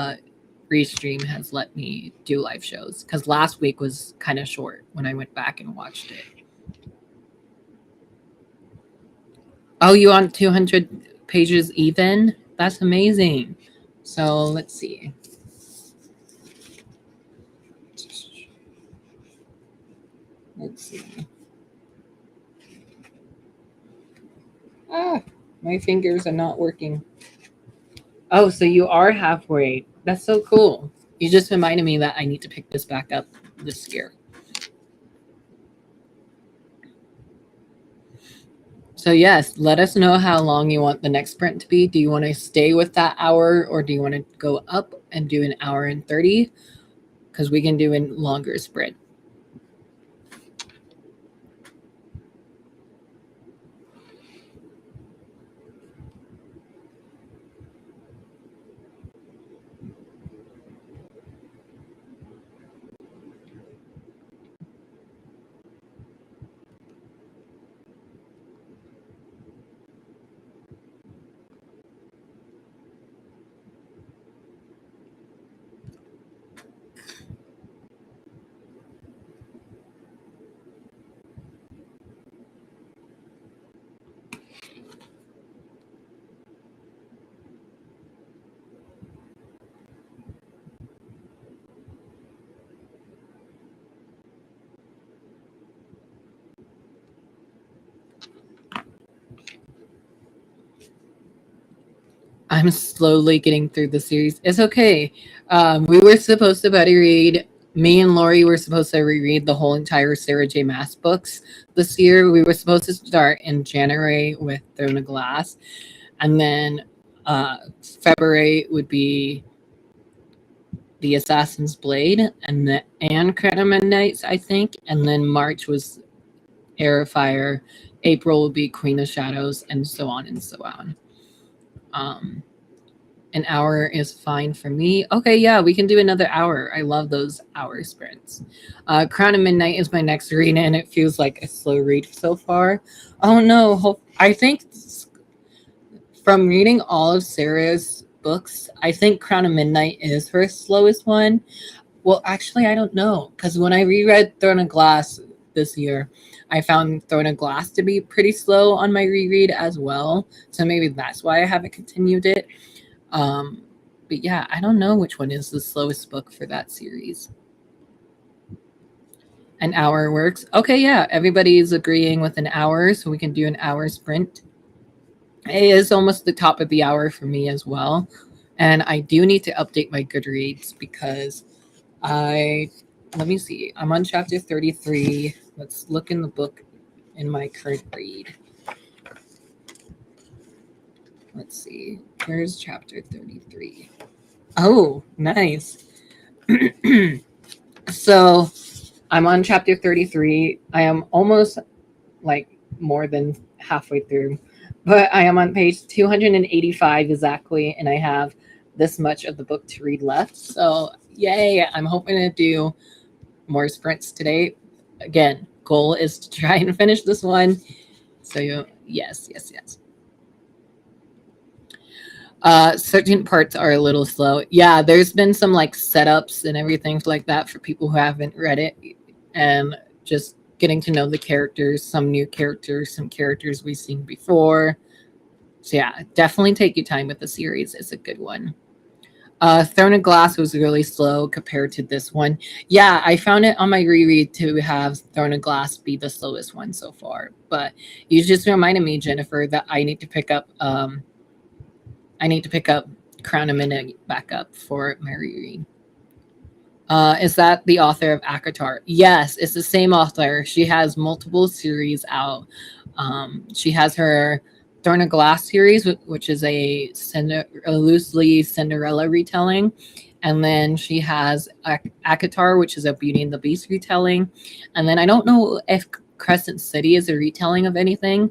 Restream has let me do live shows, because last week was kind of short when I went back and watched it. Oh, you on 200 pages even? That's amazing. So let's see. Let's see. Ah, my fingers are not working. Oh, so you are halfway. That's so cool. You just reminded me that I need to pick this back up this year. So yes, let us know how long you want the next sprint to be. Do you want to stay with that hour, or do you want to go up and do an hour and 30? Because we can do a longer sprint. I'm slowly getting through the series. It's okay. We were supposed to buddy read. Me and Lori were supposed to reread the whole entire Sarah J. Maas books this year. We were supposed to start in January with Throne of Glass, and then February would be The Assassin's Blade and Crown of Midnights, I think, and then March was Air of Fire. April would be Queen of Shadows, and so on and so on. An hour is fine for me. Okay, yeah, we can do another hour. I love those hour sprints. Crown of Midnight is my next read, and it feels like a slow read so far. Oh no, I think from reading all of Sarah's books, I think Crown of Midnight is her slowest one. Well, actually, I don't know, because when I reread Throne of Glass this year, I found Throne of Glass to be pretty slow on my reread as well. So maybe that's why I haven't continued it. But yeah, I don't know which one is the slowest book for that series. An hour works. Okay, yeah, everybody's agreeing with an hour, so we can do an hour sprint. It is almost the top of the hour for me as well. And I do need to update my Goodreads because let me see. I'm on chapter 33. Let's look in the book in my current read. Let's see. Where's chapter 33? Oh, nice. So I'm on chapter 33. I am almost like more than halfway through, but I am on page 285 exactly, and I have this much of the book to read left. So yay, I'm hoping to do more sprints today. Again, goal is to try and finish this one. So yes. Certain parts are a little slow. Yeah, there's been some like setups and everything like that for people who haven't read it, and just getting to know the characters, some new characters, some characters we've seen before. So yeah, definitely take your time with the series. It's a good one. Throne of Glass was really slow compared to this one. Yeah, I found it on my reread to have Throne of Glass be the slowest one so far. But you just reminded me, Jennifer, that I need to pick up Crown of Midnight back up for my reread. Is that the author of ACOTAR? Yes, it's the same author. She has multiple series out. She has her Throne of Glass series, which is a loosely Cinderella retelling. And then she has ACOTAR, which is a Beauty and the Beast retelling. And then I don't know if Crescent City is a retelling of anything,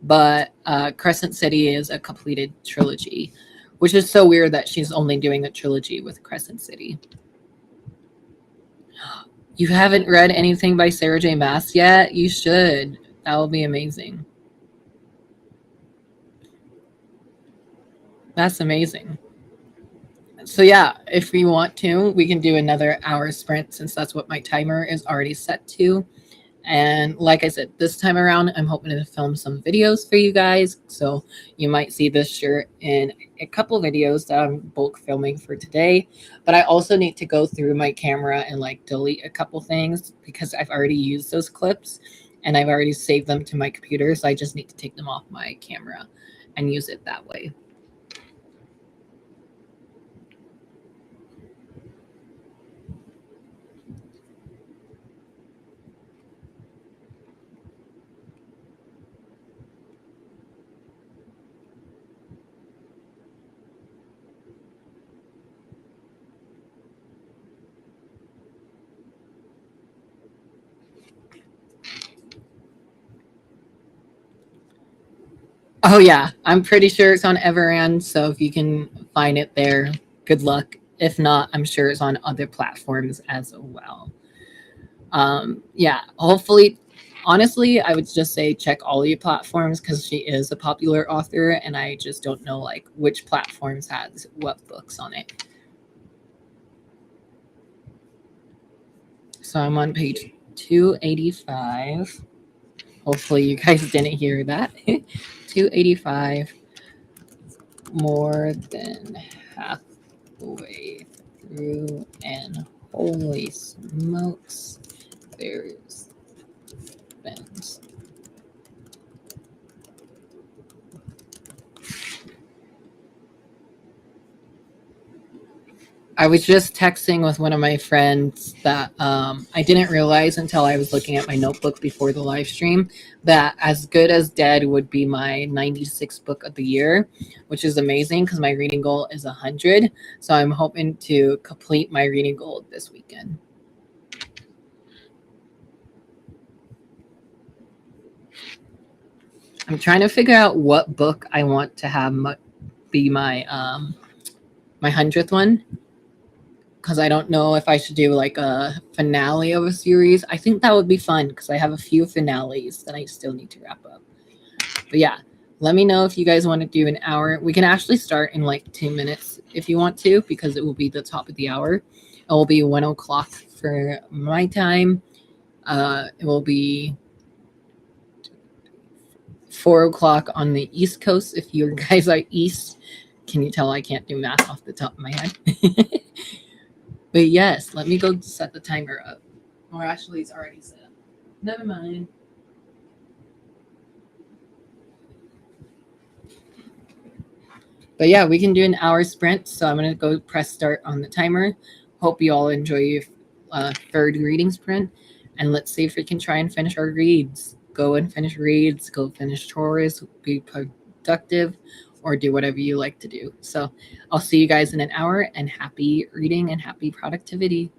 but Crescent City is a completed trilogy, which is so weird that she's only doing a trilogy with Crescent City. You haven't read anything by Sarah J. Maas yet? You should. That will be amazing. That's amazing. So yeah, if we want to, we can do another hour sprint since that's what my timer is already set to. And like I said, this time around, I'm hoping to film some videos for you guys. So you might see this shirt in a couple videos that I'm bulk filming for today. But I also need to go through my camera and like delete a couple things because I've already used those clips and I've already saved them to my computer. So I just need to take them off my camera and use it that way. Oh yeah, I'm pretty sure it's on Everand. So if you can find it there, good luck. If not, I'm sure it's on other platforms as well. Yeah, hopefully, honestly, I would just say check all your platforms because she is a popular author, and I just don't know like which platforms has what books on it. So I'm on page 285. Hopefully, you guys didn't hear that. 285, more than halfway through, and holy smokes, there's been I was just texting with one of my friends that I didn't realize until I was looking at my notebook before the live stream that As Good as Dead would be my 96th book of the year, which is amazing because my reading goal is 100. So I'm hoping to complete my reading goal this weekend. I'm trying to figure out what book I want to have be my 100th one because I don't know if I should do like a finale of a series. I think that would be fun because I have a few finales that I still need to wrap up. But yeah, let me know if you guys want to do an hour. We can actually start in like 2 minutes if you want to because it will be the top of the hour. It will be 1 o'clock for my time. It will be 4 o'clock on the East Coast if you guys are East. Can you tell I can't do math off the top of my head? But yes, let me go set the timer up. Or actually, it's already set up. Never mind. But yeah, we can do an hour sprint. So I'm going to go press start on the timer. Hope you all enjoy your third reading sprint. And let's see if we can try and finish our reads. Go and finish reads, go finish chores, be productive, or do whatever you like to do. So I'll see you guys in an hour and happy reading and happy productivity.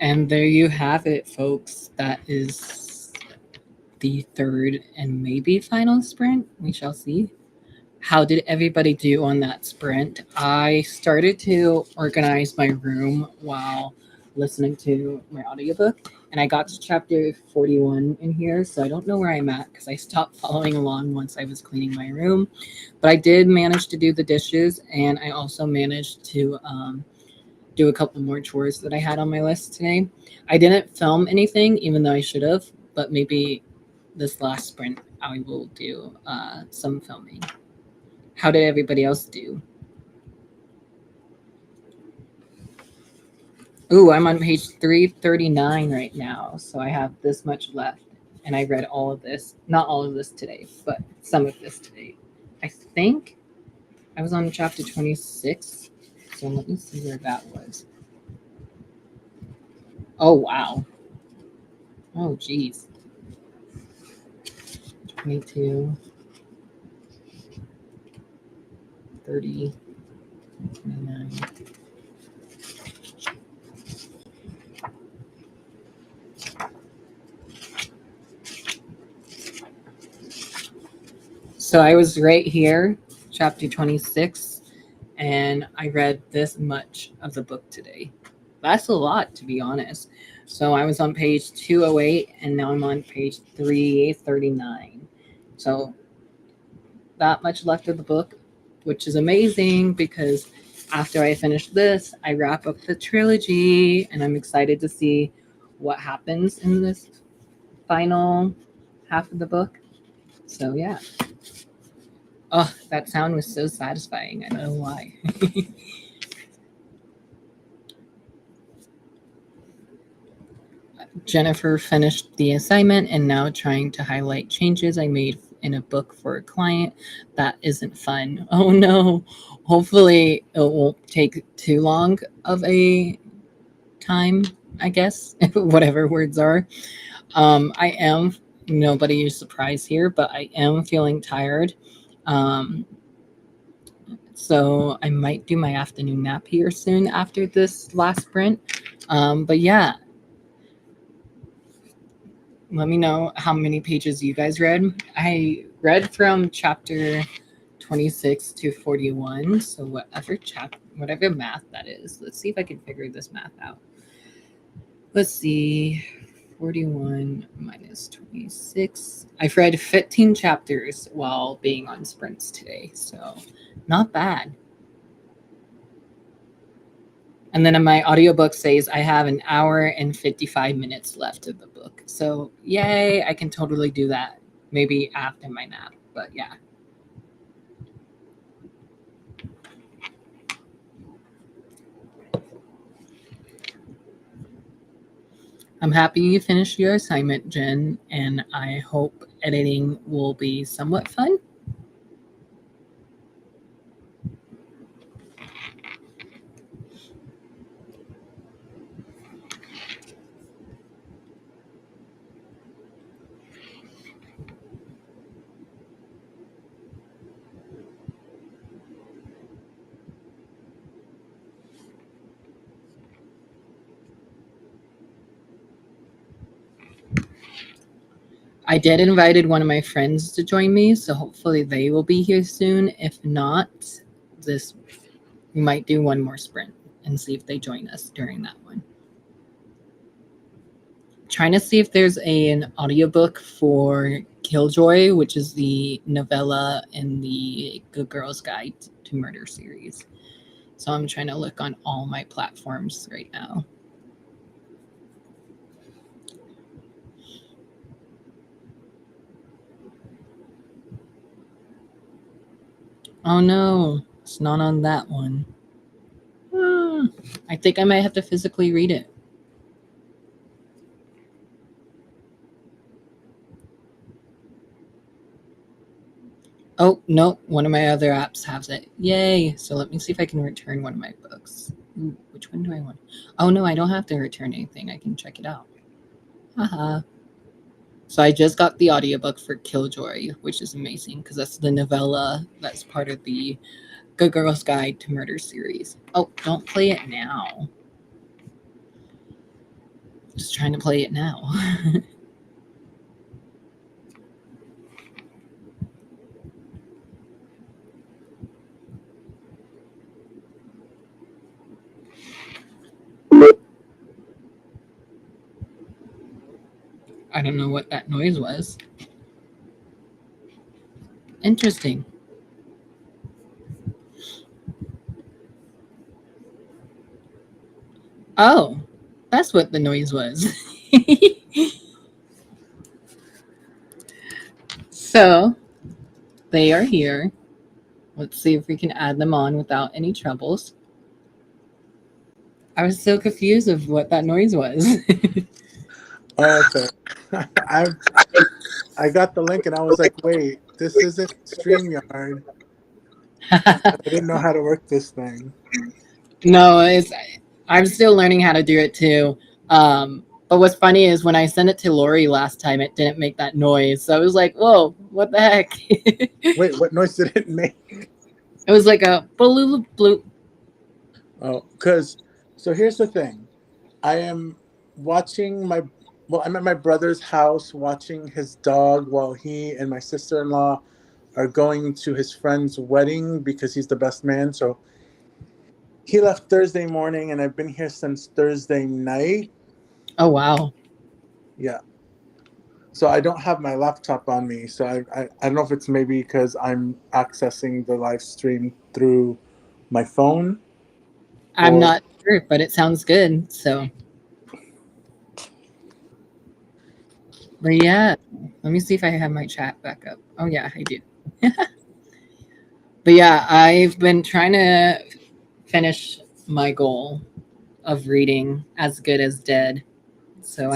And there you have it, folks. That is the third and maybe final sprint. We shall see. How did everybody do on that sprint? I started to organize my room while listening to my audiobook, and I got to chapter 41 in here, so I don't know where I'm at because I stopped following along once I was cleaning my room. But I did manage to do the dishes, and I also managed to do a couple more chores that I had on my list today. I didn't film anything, even though I should have, but maybe this last sprint I will do some filming. How did everybody else do? Ooh, I'm on page 339 right now, so I have this much left. And I read all of this, not all of this today, but some of this today. I think I was on chapter 26, so let me see where that was. Oh, wow. Oh, geez. 22, 30, 29. So I was right here, chapter 26, and I read this much of the book today. That's a lot, to be honest. So I was on page 208, and now I'm on page 339. So that much left of the book, which is amazing because after I finish this, I wrap up the trilogy, and I'm excited to see what happens in this final half of the book. So yeah. Oh, that sound was so satisfying. I don't know why. Jennifer finished the assignment and now trying to highlight changes I made in a book for a client. That isn't fun. Oh no. Hopefully it won't take too long of a time, I guess, whatever words are. I am, nobody is surprised here, but I am feeling tired. Um, So I might do my afternoon nap here soon after this last sprint. But yeah, let me know how many pages you guys read. I read from chapter 26 to 41. So whatever math that is. Let's see if I can figure this math out. Let's see. 41 minus 26. I've read 15 chapters while being on sprints today. So not bad. And then in my audiobook says I have an hour and 55 minutes left of the book. So yay, I can totally do that. Maybe after my nap, but yeah. I'm happy you finished your assignment, Jen, and I hope editing will be somewhat fun. I did invited one of my friends to join me, so hopefully they will be here soon. If not, we might do one more sprint and see if they join us during that one. Trying to see if there's an audiobook for Killjoy, which is the novella in the Good Girls Guide to Murder series. So I'm trying to look on all my platforms right now. Oh no, it's not on that one. I think I might have to physically read it. Oh, no, one of my other apps has it. Yay. So let me see if I can return one of my books. Ooh, which one do I want? Oh, no, I don't have to return anything. I can check it out. Haha. So I just got the audiobook for Killjoy, which is amazing because that's the novella that's part of the Good Girls Guide to Murder series. Oh, don't play it now. Just trying to play it now. I don't know what that noise was. Interesting. Oh, that's what the noise was. So they are here. Let's see if we can add them on without any troubles. I was so confused of what that noise was. Oh, okay. I I got the link and I was like, wait, this isn't StreamYard. I didn't know how to work this thing. No, it's I'm still learning how to do it too. But what's funny is when I sent it to Lori last time, it didn't make that noise. So I was like, "Whoa, what the heck?" It Wait, what noise did it make? was like a bloop bloop. Oh, because so here's the thing. I am watching I'm at my brother's house watching his dog while he and my sister-in-law are going to his friend's wedding because he's the best man. So he left Thursday morning and I've been here since Thursday night. Oh wow, Yeah. So I don't have my laptop on me. So I don't know if it's maybe because I'm accessing the live stream through my phone I'm or not sure, but it sounds good. So, but yeah, let me see if I have my chat back up. Oh yeah, I do. But yeah, I've been trying to finish my goal of reading As Good as Dead. So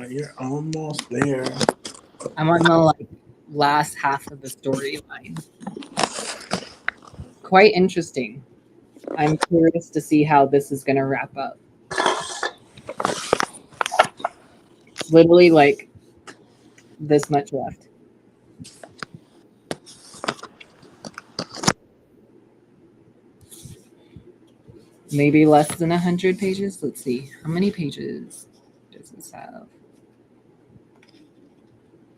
you're almost there. I'm on the like last half of the storyline. Quite interesting. I'm curious to see how this is going to wrap up. It's literally like this much left. Maybe less than 100 pages. Let's see. How many pages does this have?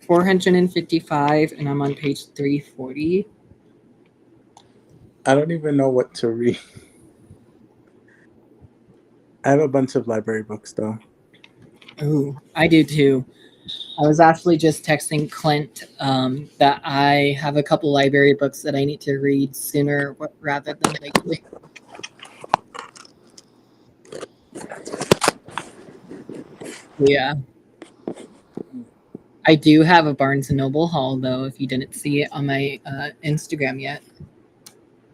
455, and I'm on page 340. I don't even know what to read. I have a bunch of library books though. Ooh, I do too. I was actually just texting Clint that I have a couple library books that I need to read sooner rather than later. Yeah. I do have a Barnes and Noble haul though. If you didn't see it on my Instagram yet.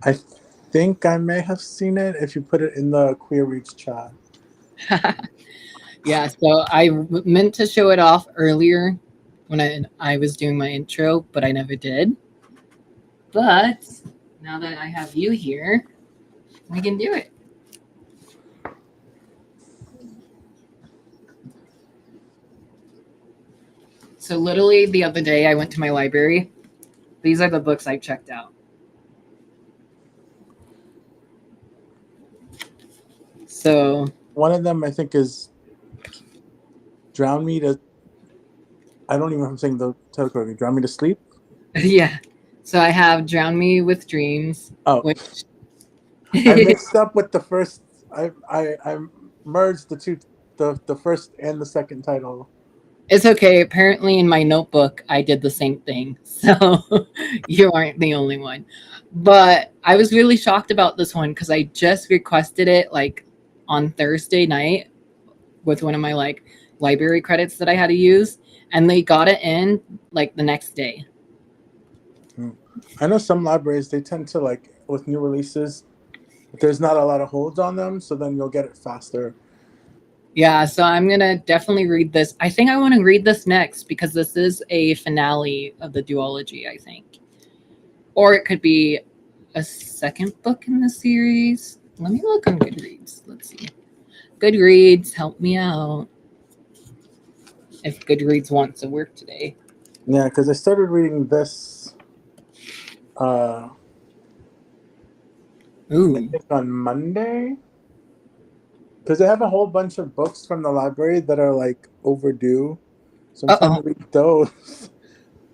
I think I may have seen it if you put it in the Queer Reads chat. Yeah. So meant to show it off earlier when I was doing my intro, but I never did. But now that I have you here, we can do it. So literally the other day I went to my library. These are the books I checked out. So One of them I think is Drown Me to. I don't even know if I'm saying the title correctly. Drown Me to Sleep. yeah. So I have Drown Me with Dreams, Oh, which I mixed up with the first. I merged the two, the first and the second title. it's okay. Apparently, in my notebook, I did the same thing. So you aren't the only one. But I was really shocked about this one because I just requested it like on Thursday night with one of my like library credits that I had to use, and they got it in like the next day. I know some libraries they tend to like with new releases. There's not a lot of holds on them, so then you'll get it faster. Yeah, so I'm gonna definitely read this. I think I want to read this next because this is a finale of the duology, I think. Or it could be a second book in the series. Let me look on Goodreads. Let's see. Goodreads, help me out. If Goodreads wants to work today. Yeah, because I started reading this. Uh, I Ooh. think on Monday. because I have a whole bunch of books from the library that are like overdue, so I'm trying to Uh-oh. read those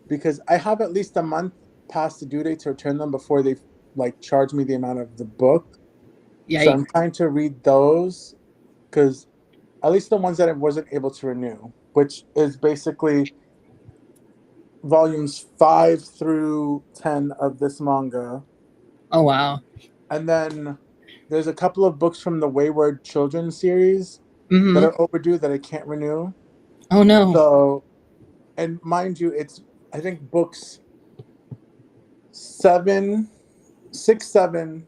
because I have at least a month past the due date to return them before they like charge me the amount of the book. So Yikes. I'm trying to read those because at least the ones that I wasn't able to renew, which is basically volumes 5 through 10 of this manga. Oh, wow. And then there's a couple of books from the Wayward Children series that Mm-hmm. are overdue that I can't renew. Oh, no. So, and mind you, it's, I think, books 7, 6, 7,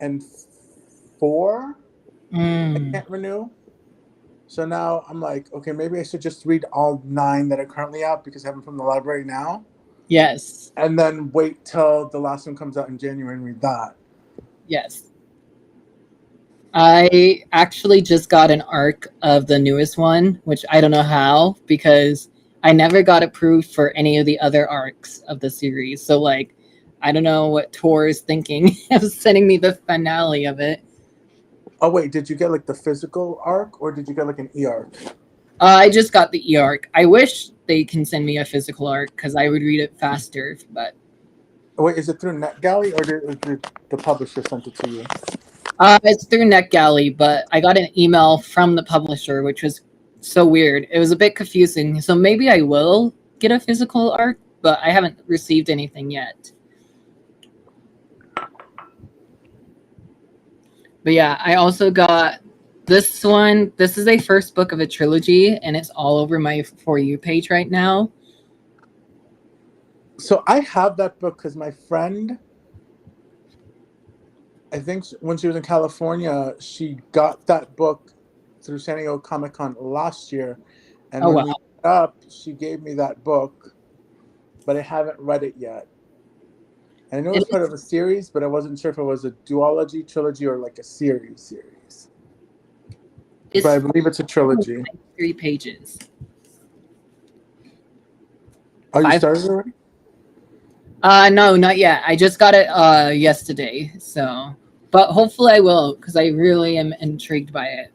and 4 I Mm. can't renew. So now I'm like, okay, maybe I should just read all 9 that are currently out because I have them from the library now, Yes. and then wait till the last one comes out in January and read that. Yes. I actually just got an arc of the newest one, which I don't know how because I never got approved for any of the other arcs of the series. So, like, I don't know what Tor is thinking of sending me the finale of it. Oh wait, did you get like the physical arc or did you get like an e arc? I just got the e arc. I wish they can send me a physical arc because I would read it faster, but Oh, wait, is it through NetGalley or did the publisher sent it to you? it's through NetGalley, but I got an email from the publisher, which was so weird. It was a bit confusing. So maybe I will get a physical arc, but I haven't received anything yet. But yeah, I also got this one. This is a first book of a trilogy, and it's all over my For You page right now. So I have that book because my friend, I think when she was in California, she got that book through San Diego Comic Con last year. And Oh, when wow. we met up, she gave me that book, but I haven't read it yet. And I know it It was part of a series, but I wasn't sure if it was a duology, trilogy, or like a series. But is I believe it's a trilogy. 3 pages. Oh, you Five. started already? No, not yet. I just got it yesterday. So, but hopefully I will because I really am intrigued by it.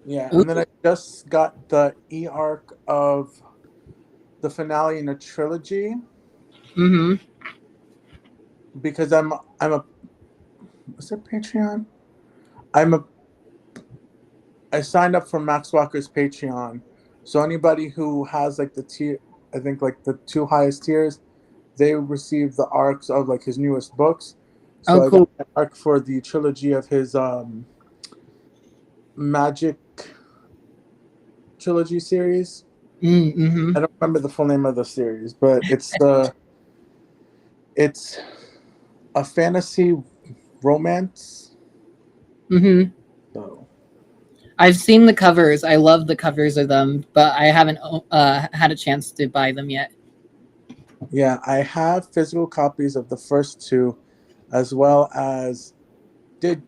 Yeah, Ooh. and then I just got the e arc of the finale in a trilogy Mm-hmm. because I'm a was it Patreon? I'm a I signed up for Max Walker's Patreon. So anybody who has like the tier, I think like the 2 highest tiers, they receive the arcs of like his newest books. Oh, So I got cool. an arc for the trilogy of his Magic trilogy series. Mm-hmm. I don't remember the full name of the series, but it's a fantasy romance. Mm-hmm. So I've seen the covers. I love the covers of them, but I haven't had a chance to buy them yet. yeah, I have physical copies of the first 2, as well as did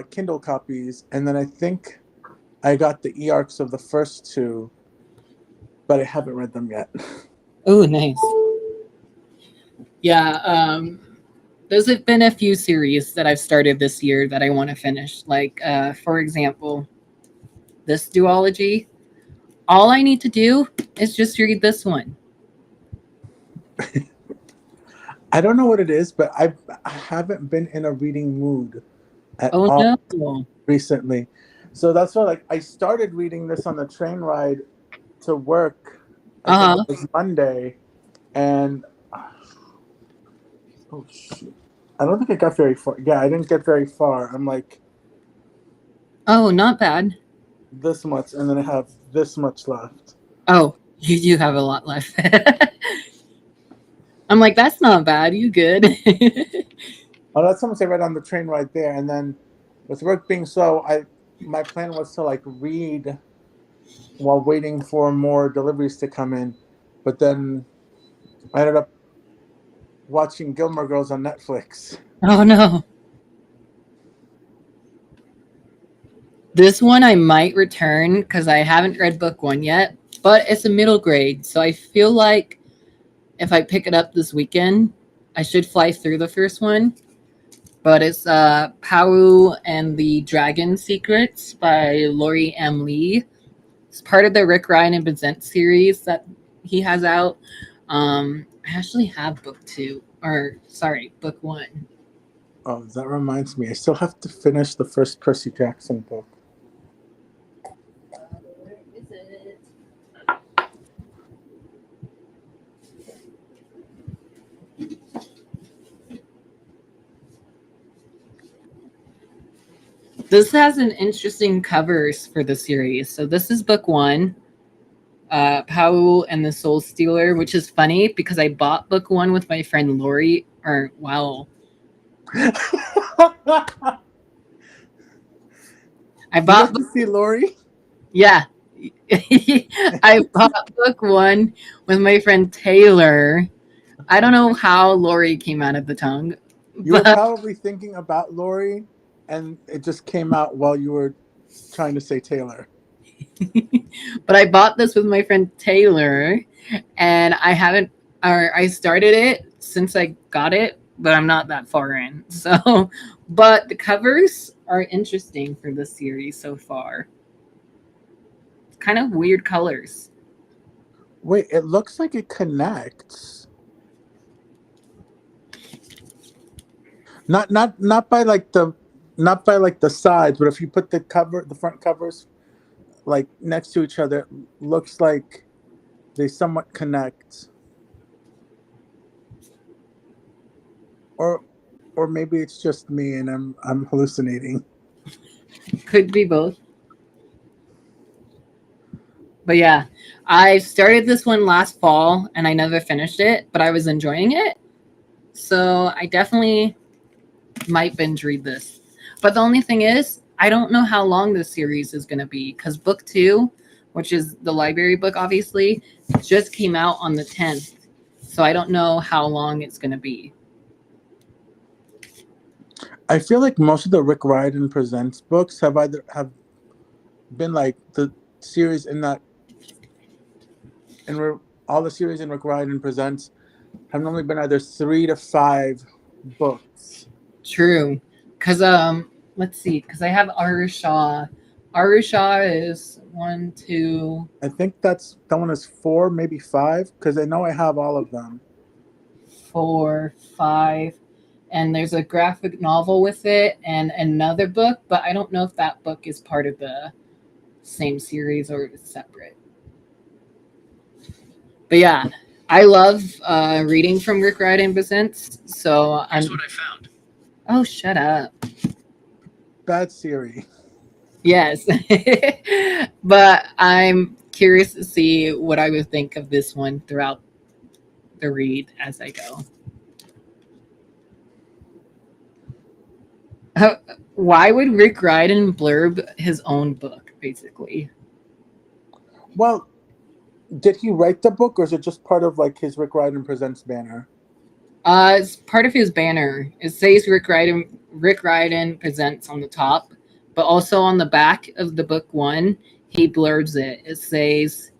Kindle copies, and then I think I got the e-arcs of the first 2, but I haven't read them yet. Oh, nice. Yeah. There's been a few series that I've started this year that I want to finish. Like, for example, this duology. All I need to do is just read this one. I don't know what it is, but I haven't been in a reading mood at Oh all no. recently. So that's why like I started reading this on the train ride to work. I think it Uh huh. was Monday, and oh shoot. I don't think I got very far. Yeah, I didn't get very far. I'm like Oh, not bad. this much, and then I have this much left. Oh, you do have a lot left. I'm like, that's not bad. You good? Oh, that's how much I read on the train right there. And then with work being slow, I my plan was to like read while waiting for more deliveries to come in. But then I ended up watching Gilmore Girls on Netflix. Oh no. This one I might return because I haven't read book one yet, but it's a middle grade, so I feel like if I pick it up this weekend, I should fly through the first one. but it's Paru and the Dragon Secrets by Lori M. Lee. It's part of the Rick Ryan and Present series that he has out. I actually have book two, or sorry, book one. Oh, that reminds me. I still have to finish the first Percy Jackson book. Where is it? This has an interesting covers for the series. So this is book one, Paul and the Soul Stealer, which is funny because I bought book one with my friend Lori. Or wow, I You bought got to see Lori? yeah, I bought book one with my friend Taylor. I don't know how Lori came out of the tongue, You were but probably thinking about Lori, and it just came out while you were trying to say Taylor. but I bought this with my friend Taylor, and I haven't, or I started it since I got it, but I'm not that far in. So, but the covers are interesting for this series so far. It's kind of weird colors. Wait, it looks like it connects. Not by like the sides, but if you put the front covers like next to each other, it looks like they somewhat connect. Or or maybe it's just me and I'm hallucinating. Could be both. But yeah, I started this one last fall and I never finished it, but I was enjoying it. So I definitely might binge read this. But the only thing is, I don't know how long this series is going to be because book two, which is the library book, obviously, just came out on the 10th. So I don't know how long it's going to be. I feel like most of the Rick Riordan Presents books have been like the series in that and all the series in Rick Riordan Presents have normally been either 3 to 5 books. True. Because, let's see, because I have Arusha. Arusha is one, two, I think that one is 4, maybe 5, because I know I have all of them. four, five, and there's a graphic novel with it and another book, but I don't know if that book is part of the same series or it's separate. But yeah, I love reading from Rick Riordan Presents. So Here's I'm. what I found. Oh, shut up. Bad Siri. Yes, but I'm curious to see what I would think of this one throughout the read as I go. Uh, Why would Rick Riordan blurb his own book, basically? Well, did he write the book, or is it just part of like his Rick Riordan Presents banner? It's part of his banner. It says Rick Riordan presents on the top, but also on the back of the book one, he blurbs it. It says,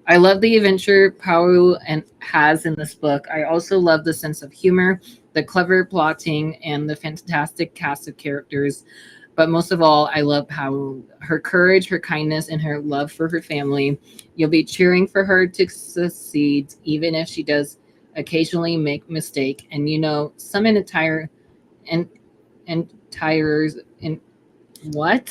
"I love the adventure Paul and has in this book. I also love the sense of humor, the clever plotting, and the fantastic cast of characters. But most of all, I love Paul, her courage, her kindness, and her love for her family. You'll be cheering for her to succeed, even if she does occasionally make mistake. And you know, some and entires in what?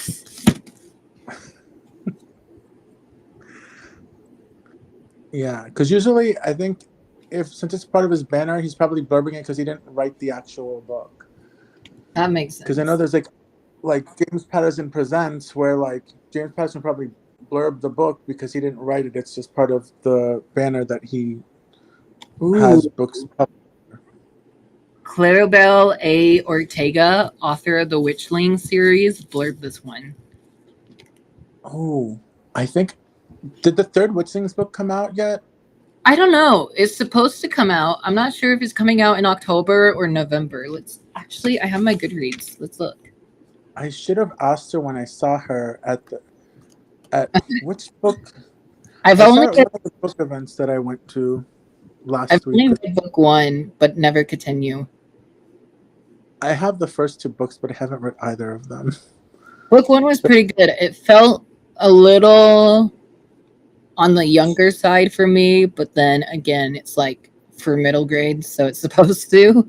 Yeah, because usually I think if since it's part of his banner, he's probably blurbing it because he didn't write the actual book. That makes Because I know sense. there's like James Patterson Presents, where like James Patterson probably blurbed the book because he didn't write it. It's just part of the banner that he Ooh, has books. Claribel A. Ortega, author of the Witchling series, blurbed this one. Oh, I think did the third Witchings book come out yet? I don't know. It's supposed to come out. I'm not sure if it's coming out in October or November. Let's actually, I have my Goodreads. Let's look. I should have asked her when I saw her at which book. I've I saw only her at one of the book events that I went to I've last week. only read book one, but never continue. I have the first two books, but I haven't read either of them. Book one was pretty good. It felt a little on the younger side for me, but then again, it's like for middle grade, so it's supposed to.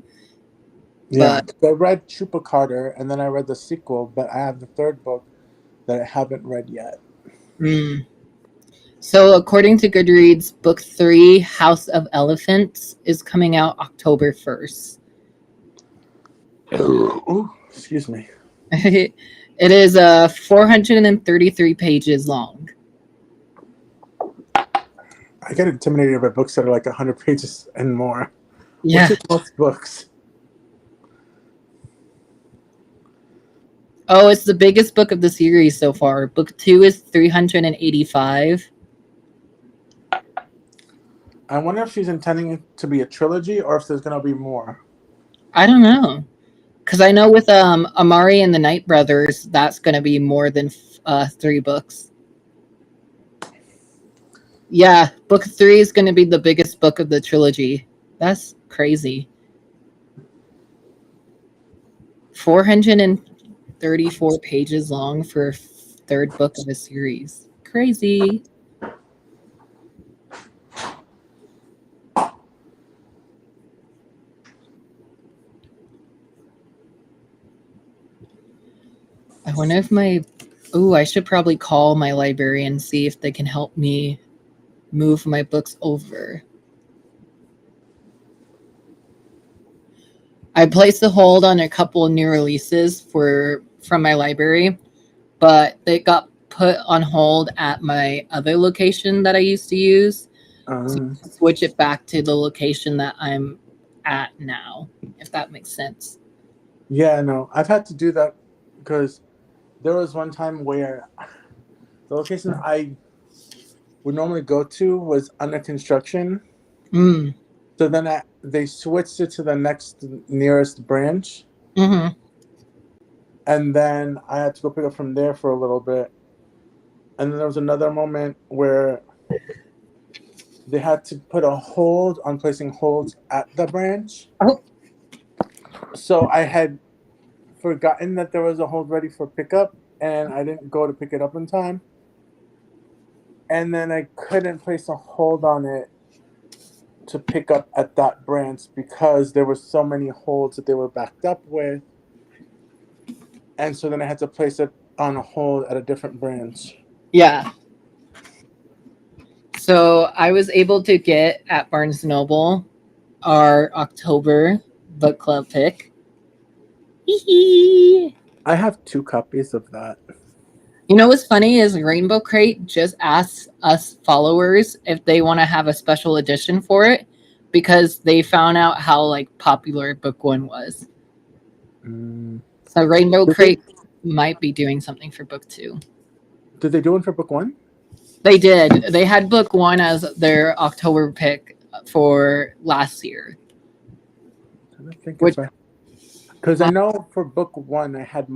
Yeah, But I read Chupacabra, and then I read the sequel, but I have the third book that I haven't read yet. mm. So according to Goodreads, book 3, House of Elephants, is coming out October 1st. Ooh, excuse me. It is 433 pages long. I get intimidated by books that are like 100 pages and more, which Yeah. is most books. Oh, it's the biggest book of the series so far. Book 2 is 385. I wonder if she's intending it to be a trilogy or if there's going to be more. I don't know. Because I know with Amari and the Night Brothers, that's going to be more than 3 books. Yeah, book 3 is going to be the biggest book of the trilogy. That's crazy. 434 pages long for a third book of a series. Crazy. I wonder if my. Ooh, I should probably call my librarian and see if they can help me move my books over. I placed a hold on a couple of new releases from my library, but they got put on hold at my other location that I used to use to switch it back to the location that I'm at now, if that makes sense. Yeah, no, I've had to do that because there was one time where the location I would normally go to was under construction. Mm. So then they switched it to the next nearest branch. Mm-hmm. And then I had to go pick up from there for a little bit. And then there was another moment where they had to put a hold on placing holds at the branch. Oh, So I had forgotten that there was a hold ready for pickup, and I didn't go to pick it up in time. And then I couldn't place a hold on it to pick up at that branch because there were so many holds that they were backed up with. And so then I had to place it on a hold at a different branch. yeah. So I was able to get at Barnes Noble our October book club pick. Hee. I have 2 copies of that. You know what's funny is Rainbow Crate just asks us followers if they want to have a special edition for it because they found out how like popular book 1 was. Mm. So Rainbow Did they, Crate might be doing something for book 2. did they do one for book 1? They did. They had book 1 as their October pick for last year. I think Which because I know for book 1 I had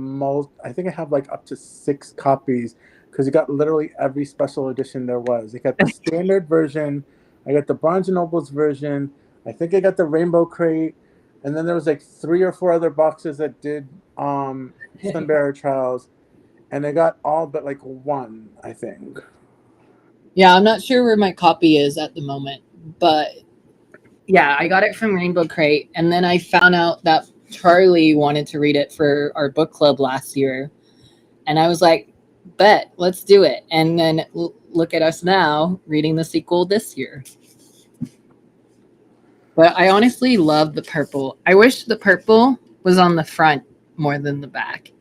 I think I have like up to 6 copies because you got literally every special edition there was. I got the standard version, I got the Barnes and Noble's version, I think I got the Rainbow Crate, and then there was like 3 or 4 other boxes that did Sunbearer Trials, and I got all but like 1, I think. yeah, I'm not sure where my copy is at the moment, but yeah, I got it from Rainbow Crate, and then I found out that Charlie wanted to read it for our book club last year, and I was like, "Bet, let's do it." And then look at us now reading the sequel this year. But I honestly love the purple. I wish the purple was on the front more than the back.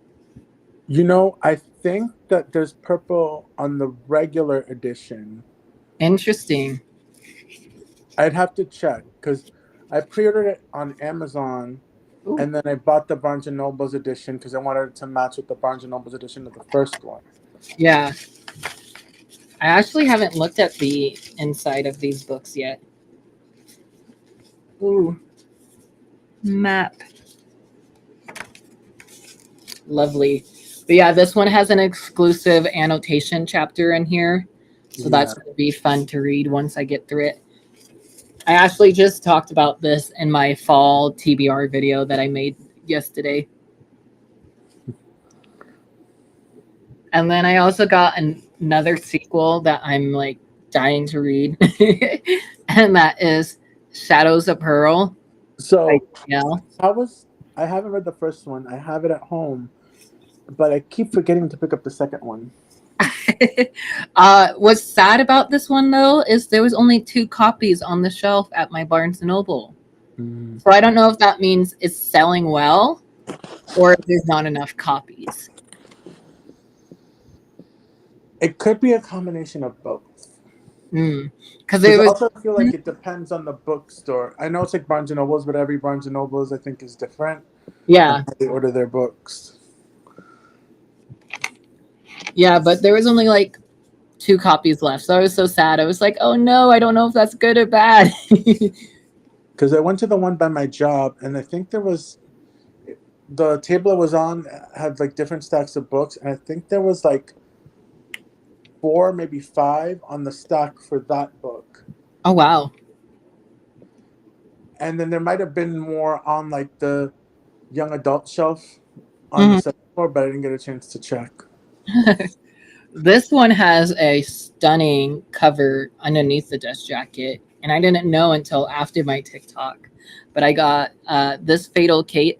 You know, I think that there's purple on the regular edition. Interesting. I'd have to check because I pre-ordered it on Amazon, Ooh. and then I bought the Barnes and Noble's edition because I wanted it to match with the Barnes and Noble's edition of the first one. Yeah. I actually haven't looked at the inside of these books yet. Ooh. Map. Lovely. But yeah, this one has an exclusive annotation chapter in here. So Yeah. that's going to be fun to read once I get through it. I actually just talked about this in my fall TBR video that I made yesterday. And then I also got another sequel that I'm like dying to read, and that is Shadows of Pearl by So Danielle. I haven't read the first one. I have it at home, but I keep forgetting to pick up the second one. What's sad about this one though is there was only 2 copies on the shelf at my Barnes and Noble. Mm. So I don't know if that means it's selling well or if there's not enough copies. It could be a combination of both. Because Because there I was, also feel like it depends on the bookstore. I know it's like Barnes and Nobles, but every Barnes and Nobles I think is different on yeah, how they order their books. yeah, but there was only like 2 copies left. So I was so sad. I was like, oh no, I don't know if that's good or bad. Because I went to the one by my job, and I think there was the table I was on had like different stacks of books, and I think there was like 4, maybe 5 on the stack for that book. Oh wow. And then there might have been more on like the young adult shelf on the Mhm. second floor, but I didn't get a chance to check. This one has a stunning cover underneath the dust jacket, and I didn't know until after my TikTok. But I got this fatal kiss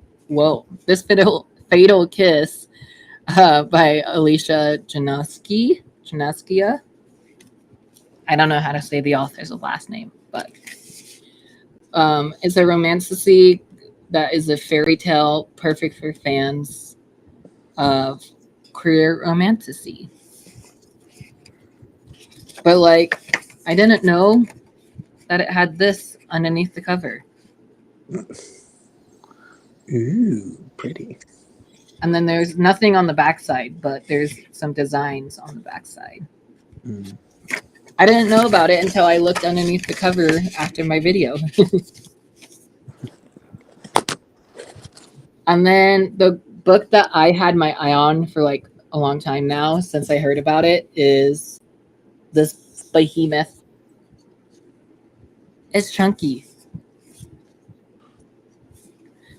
by Alicia Janaskia. I don't know how to say the author's last name, but it's a romantasy that is a fairy tale perfect for fans of queer romantasy. But like, I didn't know that it had this underneath the cover. Ooh, pretty. And then there's nothing on the backside, but there's some designs on the backside. Mm. I didn't know about it until I looked underneath the cover after my video. And then the book that I had my eye on for like a long time now, since I heard about it, is this behemoth. It's chunky.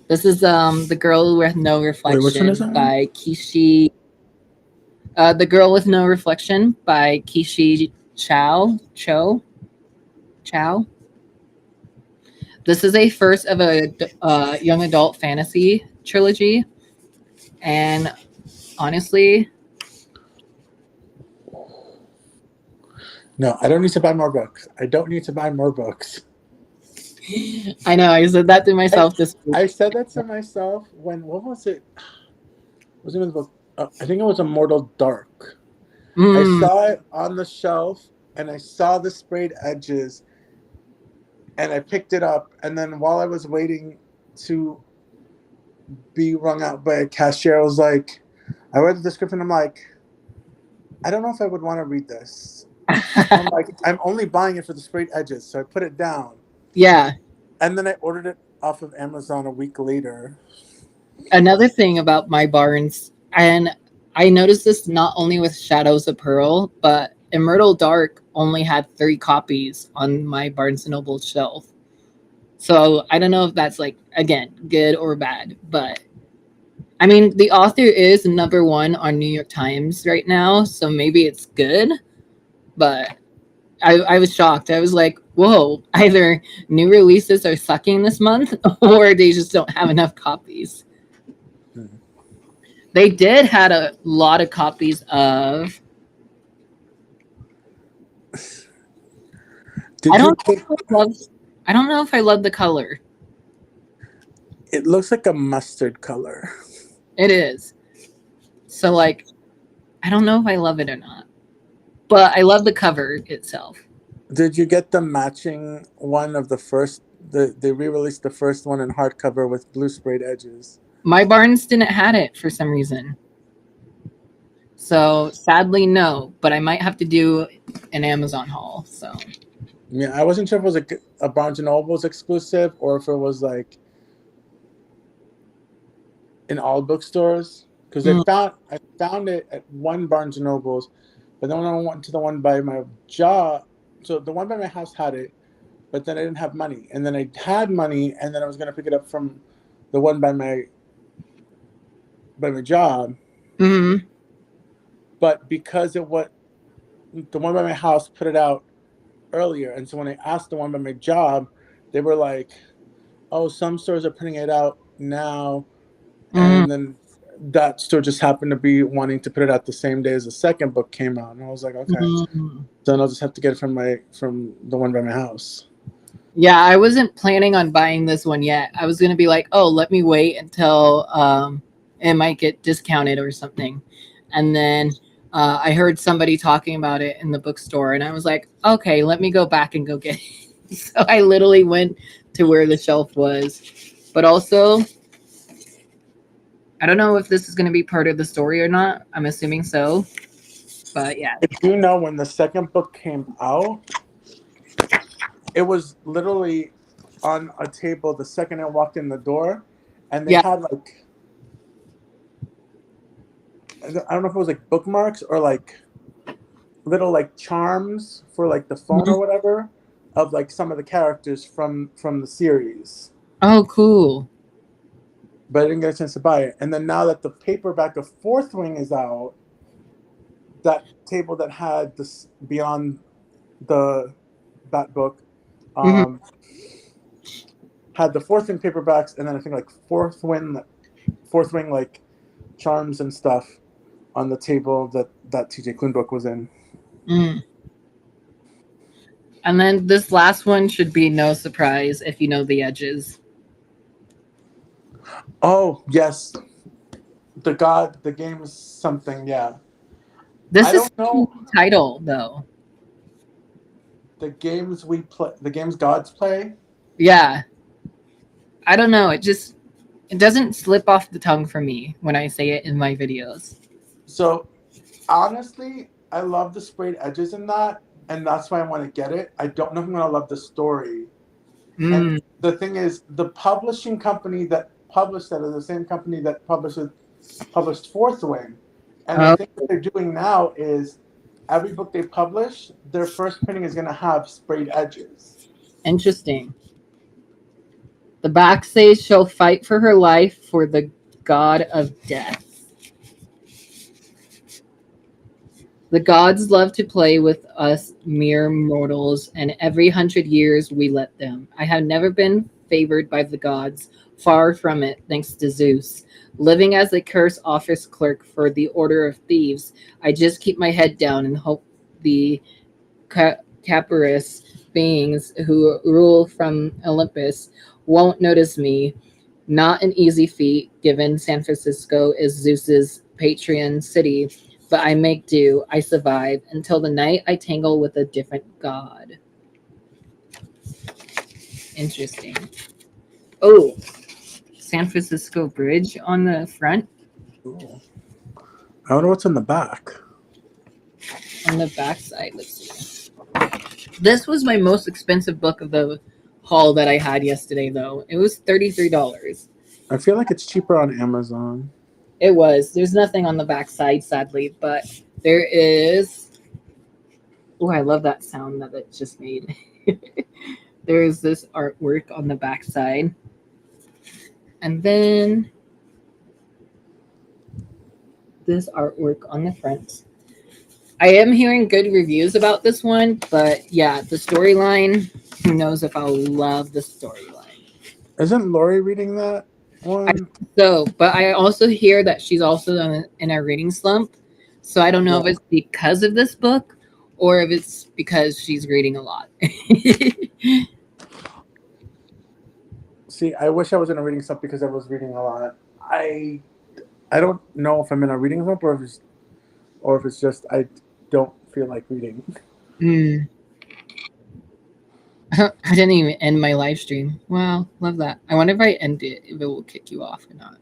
This is The Girl with No Wait, which one is Reflection that one? by Kishi. The Girl with No Reflection by Kishi Chow. This is a first of a young adult fantasy trilogy, and honestly, No, I don't need to buy more books. I don't need to buy more books. I know I said that to myself this week. I said that to myself when, what was it? Was it in the book? I think it was Immortal Dark. I Mm, saw it on the shelf and I saw the sprayed edges and I picked it up. And then while I was waiting to be rung out by a cashier, I was like, I read the description. I'm like, I don't know if I would want to read this. I'm like, I'm only buying it for the sprayed edges. So I put it down. yeah. And then I ordered it off of Amazon a week later. Another thing about my Barnes, and I noticed this not only with Shadows of Pearl, but Immortal Dark only had 3 copies on my Barnes and Noble shelf. So I don't know if that's like again good or bad, but I mean the author is #1 on New York Times right now, so maybe it's good. But I was shocked. I was like, whoa, either new releases are sucking this month or they just don't have enough copies. Mhm. They did had a lot of copies of. I Did you don't pick? know if I love. I don't know if I love the color. It looks like a mustard color. It is. So like, I don't know if I love it or not. But I love the cover itself. Did you get the matching one of the first? They re-released the first one in hardcover with blue sprayed edges. My Barnes didn't had it for some reason. So sadly no, but I might have to do an Amazon haul. So Yeah, I wasn't sure if it was a Barnes and Noble's exclusive or if it was like in all bookstores. Because mm, I found it at one Barnes and Noble's, but then when I went to the one by my job, so the one by my house had it, but then I didn't have money, and then I had money, and then I was gonna pick it up from the one by my by my job, Mm-hmm. but because it what the one by my house put it out earlier, and so when I asked the one by my job, they were like, "Oh, some stores are putting it out now," and then that store just happened to be wanting to put it out the same day as the second book came out, and I was like, "Okay." Mm-hmm. Then I'll just have to get it from the one by my house. Yeah, I wasn't planning on buying this one yet. I was gonna be like, oh, let me wait until it might get discounted or something. And then I heard somebody talking about it in the bookstore, and I was like, okay, let me go back and go get it. So I literally went to where the shelf was. But also, I don't know if this is gonna be part of the story or not. I'm assuming so. But yeah. If you know, when the second book came out, it was literally on a table the second I walked in the door, and they Yeah. had like, I don't know if it was like bookmarks or like little like charms for like the phone or Mhm. whatever of like some of the characters from the series. Oh, cool. But I didn't get a chance to buy it. And then now that the paperback of Fourth Wing is out, that table that had this beyond the that book Mhm. um, had the Fourth Wing paperbacks, and then I think like Fourth Wing like charms and stuff on the table that TJ Klune book was in. Mm. And then this last one should be no surprise if you know the edges. Oh yes, the game is something. Yeah, This I is don't know the title though. the games we play, the games gods play. Yeah. I don't know. It doesn't slip off the tongue for me when I say it in my videos. So honestly, I love the sprayed edges in that, and that's why I want to get it. I don't know if I'm gonna love the story. And Mm. the thing is, the publishing company that published that is the same company that published Fourth Wing. And the Oh, thing that they're doing now is every book they publish, their first printing is gonna have sprayed edges. interesting. The back says she'll fight for her life for the god of death. The gods love to play with us mere mortals, and every 100 years we let them. I have never been favored by the gods, far from it, thanks to Zeus. Living as a curse office clerk for the Order of Thieves, I just keep my head down and hope the capricious beings who rule from Olympus won't notice me. Not an easy feat, given San Francisco is Zeus's patron city, but I make do. I survive until the night I tangle with a different god. Interesting. Oh, San Francisco Bridge on the front. Ooh. I wonder what's in the back. On the back side, let's see. This was my most expensive book of the haul that I had yesterday, though. It was $33. I feel like it's cheaper on Amazon. It was. There's nothing on the back side, sadly, but there is. Oh, I love that sound that it just made. There is this artwork on the back side. And then this artwork on the front. I am hearing good reviews about this one, but yeah, the storyline, who knows if I'll love the storyline. Isn't Lori reading that one? But I also hear that she's also in a reading slump. So I don't know if Yeah. it's because of this book or if it's because she's reading a lot. See, I wish I was in a reading slump because I was reading a lot. I don't know if I'm in a reading slump or if it's just I don't feel like reading. Mm. I didn't even end my live stream. Wow, love that. I wonder if I end it, if it will kick you off or not.